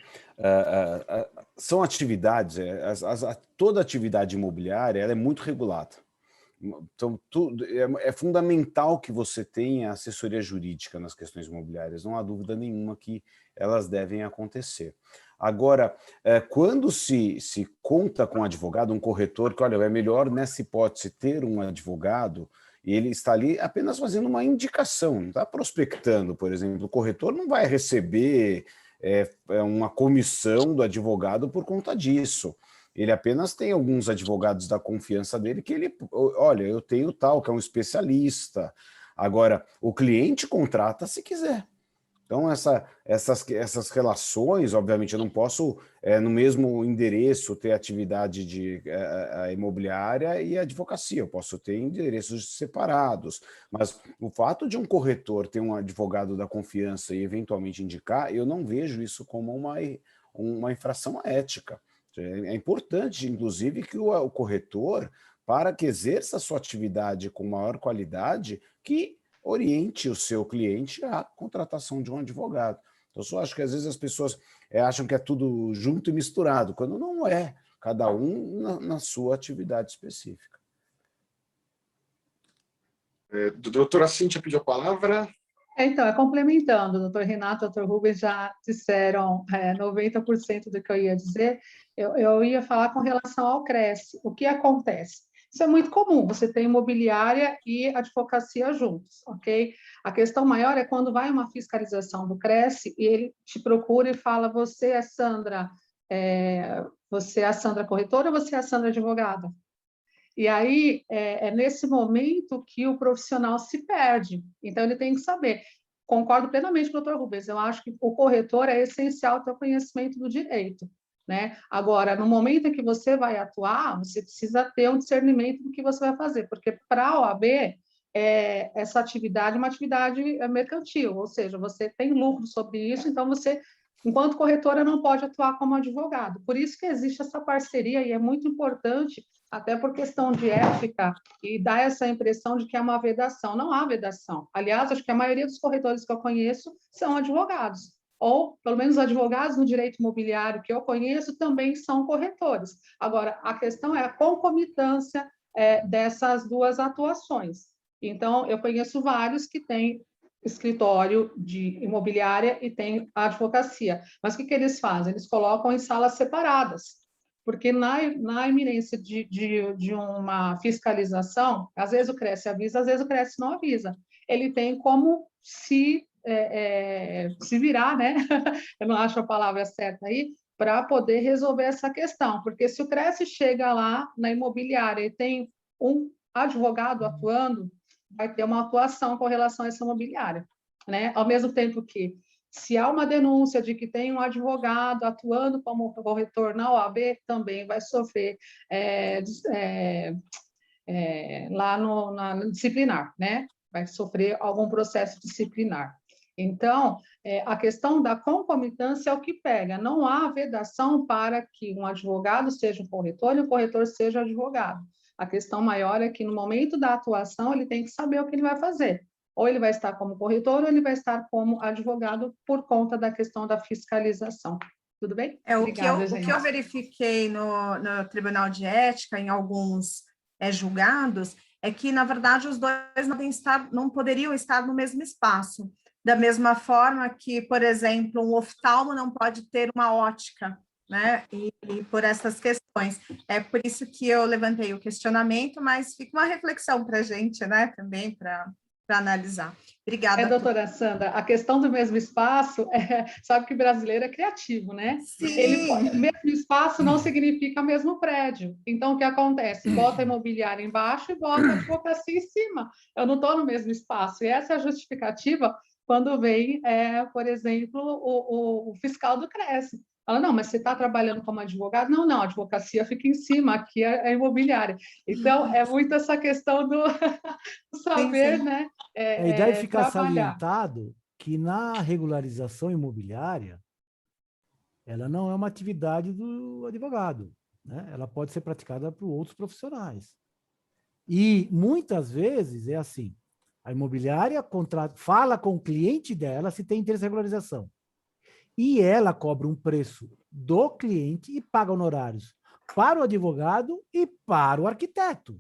são atividades, toda atividade imobiliária ela é muito regulada. Então, é fundamental que você tenha assessoria jurídica nas questões imobiliárias, não há dúvida nenhuma que elas devem acontecer. Agora, quando se conta com um advogado, um corretor, que, olha, é melhor nessa hipótese ter um advogado, e ele está ali apenas fazendo uma indicação, não está prospectando, por exemplo. O corretor não vai receber uma comissão do advogado por conta disso. Ele apenas tem alguns advogados da confiança dele que ele, olha, eu tenho tal, que é um especialista. Agora, o cliente contrata se quiser. Então, essas relações, obviamente, eu não posso, no mesmo endereço, ter atividade de imobiliária e advocacia. Eu posso ter endereços separados. Mas o fato de um corretor ter um advogado da confiança e, eventualmente, indicar, eu não vejo isso como uma infração ética. É importante, inclusive, que o corretor, para que exerça a sua atividade com maior qualidade, que oriente o seu cliente à contratação de um advogado. Então, eu só acho que às vezes as pessoas acham que é tudo junto e misturado, quando não é, cada um na sua atividade específica. Doutora Cíntia pediu a palavra. Então, complementando, o doutor Renato e o doutor Rubens já disseram 90% do que eu ia dizer, eu ia falar com relação ao Cresce. O que acontece? Isso é muito comum, você tem imobiliária e advocacia juntos, ok? A questão maior é quando vai uma fiscalização do Cresce e ele te procura e fala, você é a Sandra corretora ou você é a Sandra advogada? E aí, é nesse momento que o profissional se perde. Então, ele tem que saber. Concordo plenamente com o doutor Rubens. Eu acho que o corretor é essencial ter o conhecimento do direito. né? Agora, no momento em que você vai atuar, você precisa ter um discernimento do que você vai fazer, porque para a OAB, essa atividade é uma atividade mercantil, ou seja, você tem lucro sobre isso, então você, enquanto corretora, não pode atuar como advogado. Por isso que existe essa parceria, e é muito importante, até por questão de ética, e dá essa impressão de que é uma vedação. Não há vedação. Aliás, acho que a maioria dos corretores que eu conheço são advogados, ou, pelo menos, advogados no direito imobiliário que eu conheço também são corretores. Agora, a questão é a concomitância dessas duas atuações. Então, eu conheço vários que têm escritório de imobiliária e tem advocacia. Mas o que eles fazem? Eles colocam em salas separadas, porque na iminência de uma fiscalização, às vezes o Cresce avisa, às vezes o Cresce não avisa. Ele tem como se virar, né? Eu não acho a palavra certa aí, para poder resolver essa questão, porque se o Cresce chega lá na imobiliária e tem um advogado atuando, vai ter uma atuação com relação a essa imobiliária, né? Ao mesmo tempo que, se há uma denúncia de que tem um advogado atuando como corretor na OAB, também vai sofrer lá no disciplinar, né? Vai sofrer algum processo disciplinar. Então, a questão da concomitância é o que pega. Não há vedação para que um advogado seja um corretor e o corretor seja advogado. A questão maior é que, no momento da atuação, ele tem que saber o que ele vai fazer. Ou ele vai estar como corretor, ou ele vai estar como advogado por conta da questão da fiscalização. Tudo bem? Obrigada, o que eu verifiquei no Tribunal de Ética, em alguns julgados, é que, na verdade, os dois não poderiam estar no mesmo espaço. Da mesma forma que, por exemplo, um oftalmo não pode ter uma ótica, né? E por essas questões. É por isso que eu levantei o questionamento, mas fica uma reflexão para a gente, né? Também para analisar. Obrigada. Doutora Sandra, a questão do mesmo espaço, sabe que brasileiro é criativo, né? Sim. Mesmo espaço não significa mesmo prédio. Então, o que acontece? Bota a imobiliária embaixo e bota a advocacia em cima. Eu não estou no mesmo espaço. E essa é a justificativa quando vem, por exemplo, o fiscal do Cresce. Fala, não, mas você está trabalhando como advogado? Não, a advocacia fica em cima, aqui é a imobiliária. Então, é muito essa questão do saber, sim. Né? E deve ficar salientado que na regularização imobiliária, ela não é uma atividade do advogado, né? Ela pode ser praticada por outros profissionais. E, muitas vezes, é assim, a imobiliária fala com o cliente dela se tem interesse em regularização. E ela cobra um preço do cliente e paga honorários para o advogado e para o arquiteto,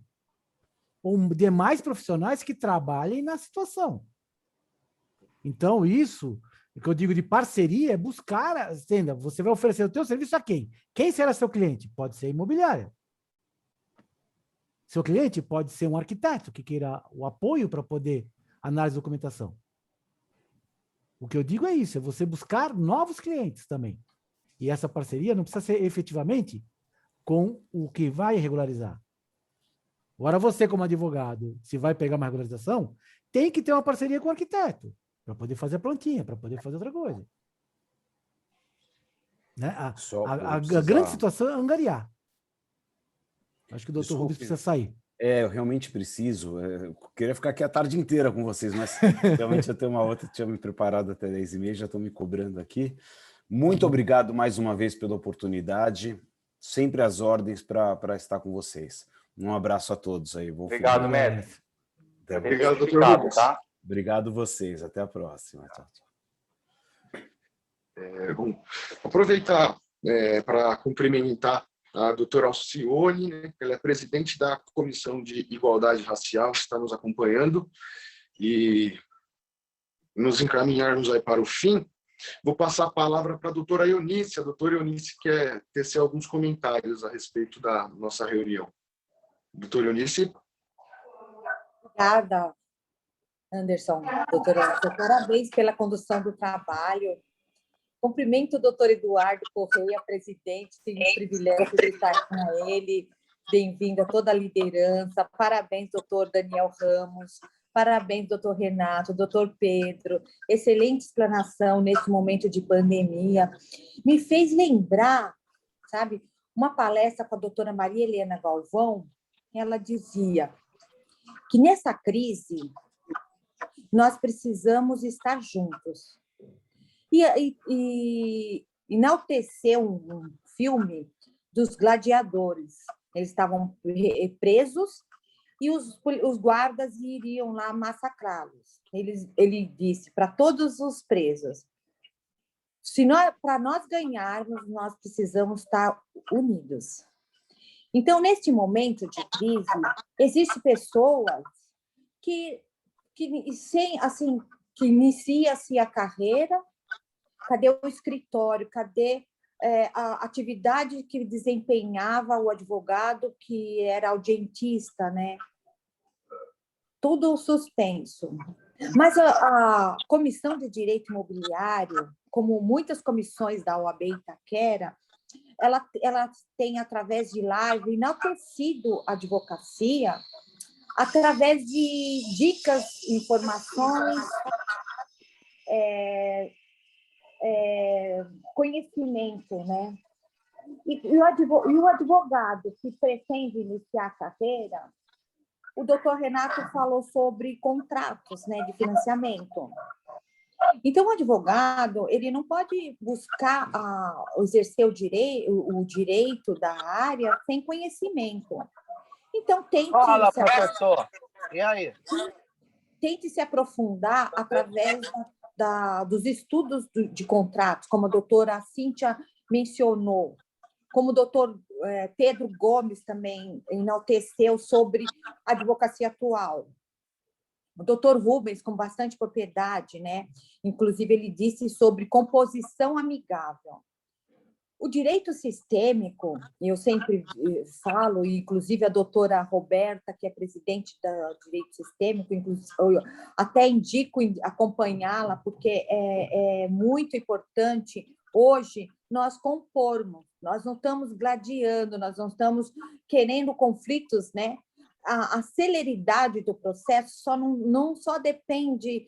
ou demais profissionais que trabalhem na situação. Então, isso, o que eu digo de parceria, é buscar, entenda, você vai oferecer o teu serviço a quem? Quem será seu cliente? Pode ser a imobiliária. Seu cliente pode ser um arquiteto que queira o apoio para poder análise de documentação. O que eu digo é isso, é você buscar novos clientes também. E essa parceria não precisa ser efetivamente com o que vai regularizar. Agora, você, como advogado, se vai pegar uma regularização, tem que ter uma parceria com o arquiteto, para poder fazer a plantinha, para poder fazer outra coisa. Né? A grande situação é angariar. Acho que o doutor Rubens precisa sair. Eu realmente preciso. Eu queria ficar aqui a tarde inteira com vocês, mas realmente eu tenho uma outra, tinha me preparado até 10h30, já estou me cobrando aqui. Muito obrigado mais uma vez pela oportunidade. Sempre às ordens para estar com vocês. Um abraço a todos aí. Obrigado, mestre. Obrigado, doutor Rubens. Tá? Obrigado vocês. Até a próxima. Tchau, tchau. Bom, aproveitar para cumprimentar a doutora Alcione, né? Ela é presidente da Comissão de Igualdade Racial, que está nos acompanhando, e nos encaminharmos aí para o fim, vou passar a palavra para a doutora Eunice. A doutora Eunice quer tecer alguns comentários a respeito da nossa reunião. Doutora Eunice. Obrigada, Anderson. Doutora, parabéns pela condução do trabalho. Cumprimento o doutor Eduardo Correia, presidente, tenho o privilégio de estar com ele. Bem-vindo a toda a liderança. Parabéns, doutor Daniel Ramos. Parabéns, doutor Renato, doutor Pedro. Excelente explanação nesse momento de pandemia. Me fez lembrar sabe? Uma palestra com a doutora Maria Helena Galvão, ela dizia que nessa crise nós precisamos estar juntos. E enalteceu um filme dos gladiadores. Eles estavam presos e os guardas iriam lá massacrá-los. Ele disse para todos os presos, para nós ganharmos, nós precisamos estar unidos. Então, neste momento de crise, existem pessoas que inicia-se a carreira, cadê o escritório, cadê a atividade que desempenhava o advogado que era audientista, né? Tudo suspenso. Mas a Comissão de Direito Imobiliário, como muitas comissões da OAB Itaquera, ela tem, através de live, enaltecido a advocacia através de dicas, informações, conhecimento, né? E o advogado que pretende iniciar a carreira, o doutor Renato falou sobre contratos, né, de financiamento. Então, o advogado, ele não pode buscar exercer o direito da área sem conhecimento. Então, Fala, professor. E aí? Tente se aprofundar através dos estudos de contratos, como a doutora Cíntia mencionou, como o doutor Pedro Gomes também enalteceu sobre a advocacia atual. O doutor Rubens, com bastante propriedade, né? Inclusive, ele disse sobre composição amigável. O direito sistêmico, eu sempre falo, inclusive a doutora Roberta, que é presidente do direito sistêmico, até indico acompanhá-la, porque é muito importante hoje nós compormos, nós não estamos gladiando, nós não estamos querendo conflitos, né? A celeridade do processo não só depende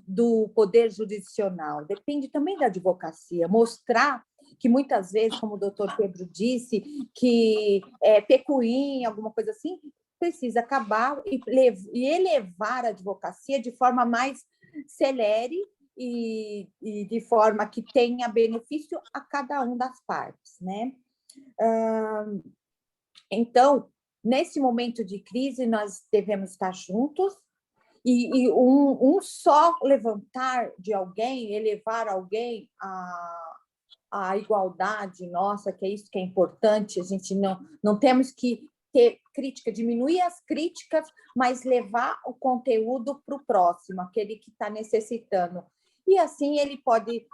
do poder jurisdicional, depende também da advocacia, mostrar que muitas vezes, como o doutor Pedro disse, que pecuinha, alguma coisa assim, precisa acabar e elevar a advocacia de forma mais celere e de forma que tenha benefício a cada um das partes, né? Então, nesse momento de crise, nós devemos estar juntos e um só levantar de alguém, elevar alguém a igualdade nossa, que é isso que é importante, a gente não temos que ter crítica, diminuir as críticas, mas levar o conteúdo para o próximo, aquele que está necessitando. E assim ele pode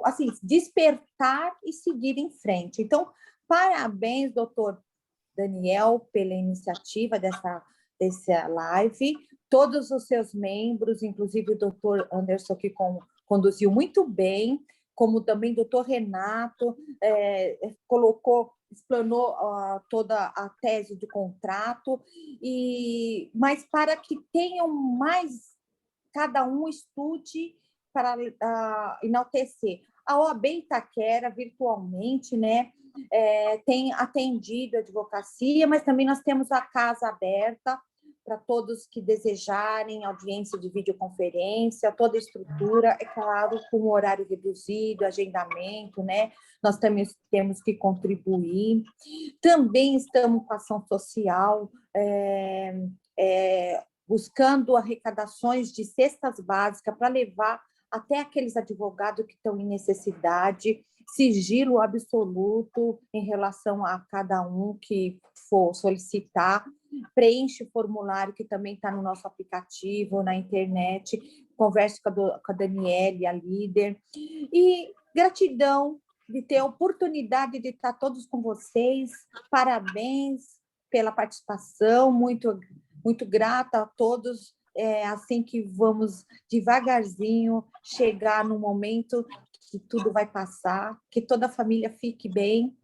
assim, despertar e seguir em frente. Então, parabéns, doutor Daniel, pela iniciativa dessa live, todos os seus membros, inclusive o doutor Anderson, que conduziu muito bem, como também o doutor Renato, explanou toda a tese de contrato, mas para que tenham mais, cada um estude para enaltecer. A OAB Itaquera, virtualmente, né, tem atendido a advocacia, mas também nós temos a casa aberta para todos que desejarem audiência de videoconferência, toda a estrutura, é claro, com horário reduzido, agendamento, né? Nós também temos que contribuir. Também estamos com ação social, buscando arrecadações de cestas básicas para levar até aqueles advogados que estão em necessidade, sigilo absoluto em relação a cada um que for solicitar, preenche o formulário que também está no nosso aplicativo, na internet, converse com a Daniele, a líder, e gratidão de ter a oportunidade de estar todos com vocês, parabéns pela participação, muito, muito grata a todos, assim que vamos devagarzinho chegar no momento que tudo vai passar, que toda a família fique bem,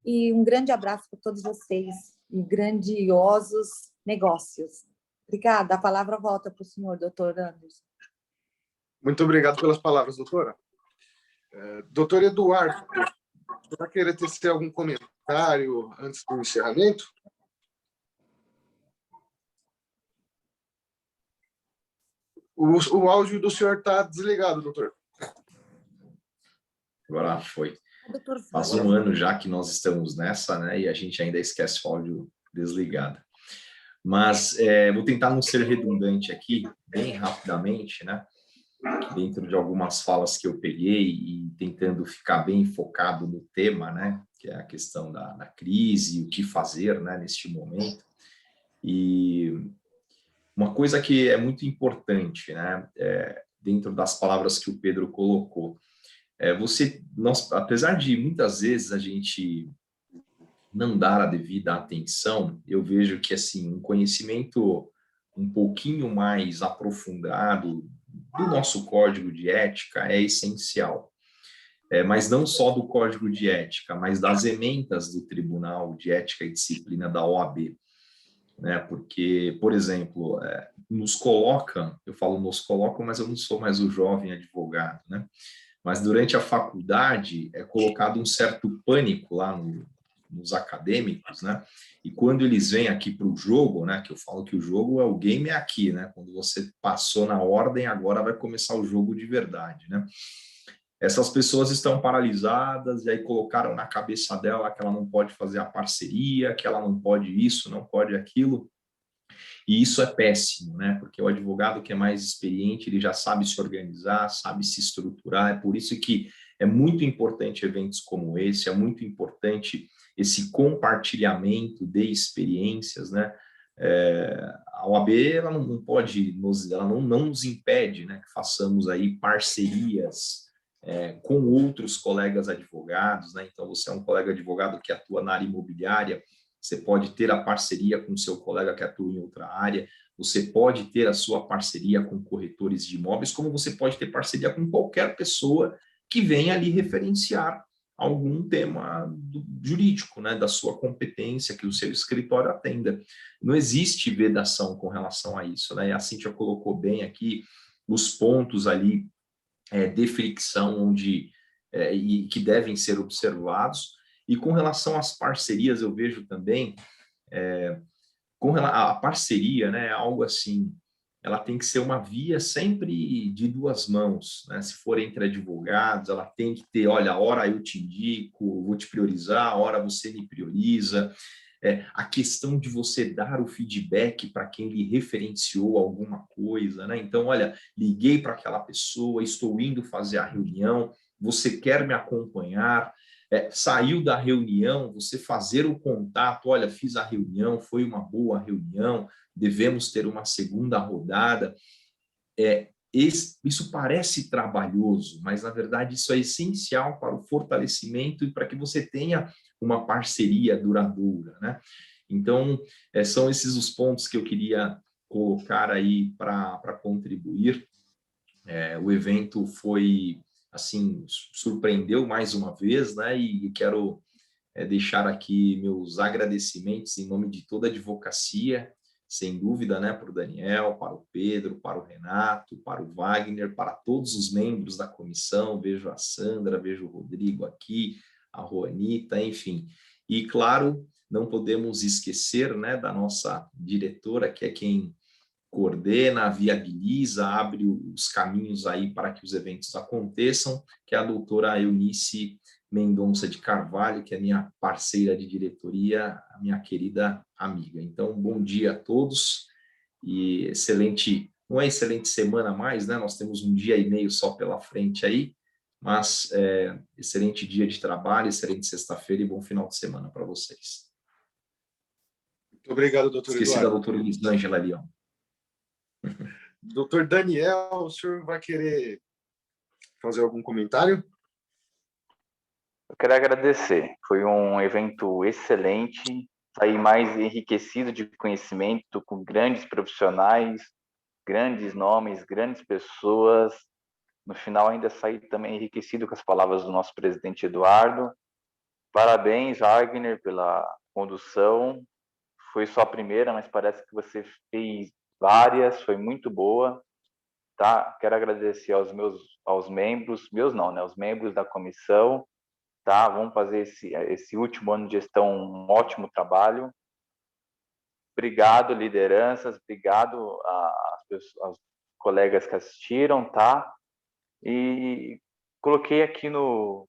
e um grande abraço para todos vocês, e grandiosos negócios. Obrigada. A palavra volta para o senhor, doutor Anderson. Muito obrigado pelas palavras, doutora. Doutor Eduardo, vai querer tecer algum comentário antes do encerramento? O áudio do senhor está desligado, doutor. Agora foi. Doutor Faz um ano já que nós estamos nessa, né? E a gente ainda esquece o áudio desligado. Mas vou tentar não ser redundante aqui, bem rapidamente, né? Dentro de algumas falas que eu peguei e tentando ficar bem focado no tema, né? Que é a questão da crise, o que fazer, né? Neste momento. E uma coisa que é muito importante, né? Dentro das palavras que o Pedro colocou, apesar de muitas vezes a gente não dar a devida atenção, eu vejo que assim um conhecimento um pouquinho mais aprofundado do nosso código de ética é essencial. Mas não só do código de ética, mas das ementas do Tribunal de Ética e Disciplina da OAB. Né? Porque, por exemplo, nos colocam, eu falo nos colocam, mas eu não sou mais o jovem advogado, né? Mas durante a faculdade é colocado um certo pânico lá nos acadêmicos, né? E quando eles vêm aqui para o jogo, né? Que eu falo que o jogo o game é aqui, né? Quando você passou na ordem, agora vai começar o jogo de verdade, né? Essas pessoas estão paralisadas e aí colocaram na cabeça dela que ela não pode fazer a parceria, que ela não pode isso, não pode aquilo. E isso é péssimo, né? Porque o advogado que é mais experiente, ele já sabe se organizar, sabe se estruturar. É por isso que é muito importante eventos como esse, é muito importante esse compartilhamento de experiências, né? A OAB ela não pode, ela não nos impede, né, que façamos aí parcerias com outros colegas advogados, né? Então, você é um colega advogado que atua na área imobiliária, você pode ter a parceria com o seu colega que atua em outra área, você pode ter a sua parceria com corretores de imóveis, como você pode ter parceria com qualquer pessoa que venha ali referenciar algum tema jurídico, né, da sua competência, que o seu escritório atenda. Não existe vedação com relação a isso, né? E a Cíntia colocou bem aqui os pontos ali de fricção e que devem ser observados. E com relação às parcerias, eu vejo também, a parceria, né, é algo assim, ela tem que ser uma via sempre de duas mãos, né? Se for entre advogados, ela tem que ter, olha, hora eu te indico, vou te priorizar, hora você me prioriza. A questão de você dar o feedback para quem lhe referenciou alguma coisa, né? Então, olha, liguei para aquela pessoa, estou indo fazer a reunião, você quer me acompanhar? Saiu da reunião, você fazer o contato, olha, fiz a reunião, foi uma boa reunião, devemos ter uma segunda rodada. Isso parece trabalhoso, mas, na verdade, isso é essencial para o fortalecimento e para que você tenha uma parceria duradoura, né? Então, são esses os pontos que eu queria colocar aí para contribuir. O evento foi, assim, surpreendeu mais uma vez, né? E quero deixar aqui meus agradecimentos em nome de toda a advocacia, sem dúvida, né, para o Daniel, para o Pedro, para o Renato, para o Wagner, para todos os membros da comissão. Vejo a Sandra, vejo o Rodrigo aqui, a Juanita, enfim. E, claro, não podemos esquecer, né, da nossa diretora, que é quem coordena, viabiliza, abre os caminhos aí para que os eventos aconteçam, que é a doutora Eunice Mendonça de Carvalho, que é minha parceira de diretoria, a minha querida amiga. Então, bom dia a todos e excelente, não é excelente semana mais, né? Nós temos um dia e meio só pela frente aí, mas excelente dia de trabalho, excelente sexta-feira e bom final de semana para vocês. Muito obrigado, doutor Esqueci Eduardo. da doutora Elisângela ali, ó. Doutor Daniel, o senhor vai querer fazer algum comentário? Eu quero agradecer. Foi um evento excelente, saí mais enriquecido de conhecimento, com grandes profissionais, grandes nomes, grandes pessoas. No final, ainda saí também enriquecido com as palavras do nosso presidente Eduardo. Parabéns, Wagner, pela condução. Foi só a primeira, mas parece que você fez várias, foi muito boa. Tá? Quero agradecer aos membros, meus não, né? Os membros da comissão, tá? Vamos fazer esse último ano de gestão um ótimo trabalho. Obrigado, lideranças, obrigado aos colegas que assistiram, tá? E coloquei aqui no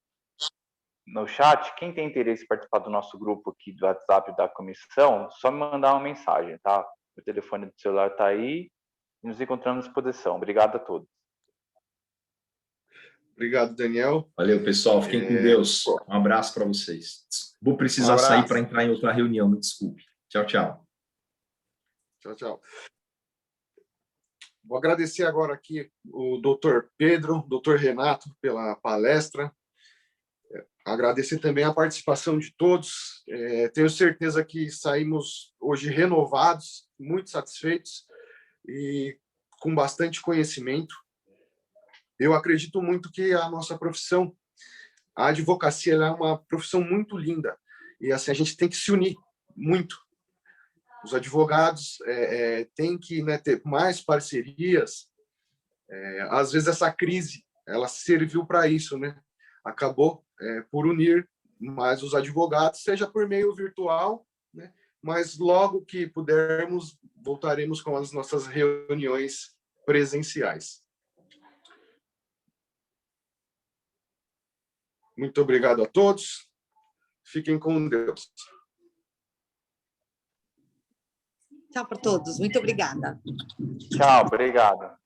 chat, quem tem interesse em participar do nosso grupo aqui do WhatsApp da comissão, só me mandar uma mensagem, tá? O telefone do celular está aí e nos encontramos à disposição. Obrigado a todos. Obrigado, Daniel. Valeu, pessoal. Fiquem com Deus. Um abraço para vocês. Vou precisar sair para entrar em outra reunião, me desculpe. Tchau, tchau. Tchau, tchau. Vou agradecer agora aqui o doutor Pedro, doutor Renato, pela palestra. Agradecer também a participação de todos. Tenho certeza que saímos hoje renovados, muito satisfeitos e com bastante conhecimento. Eu acredito muito que a nossa profissão, a advocacia, ela é uma profissão muito linda. E assim, a gente tem que se unir muito. Os advogados têm que, né, ter mais parcerias. Às vezes essa crise ela serviu para isso, né? Acabou por unir mais os advogados, seja por meio virtual, né? Mas logo que pudermos, voltaremos com as nossas reuniões presenciais. Muito obrigado a todos. Fiquem com Deus. Tchau para todos. Muito obrigada. Tchau, obrigado.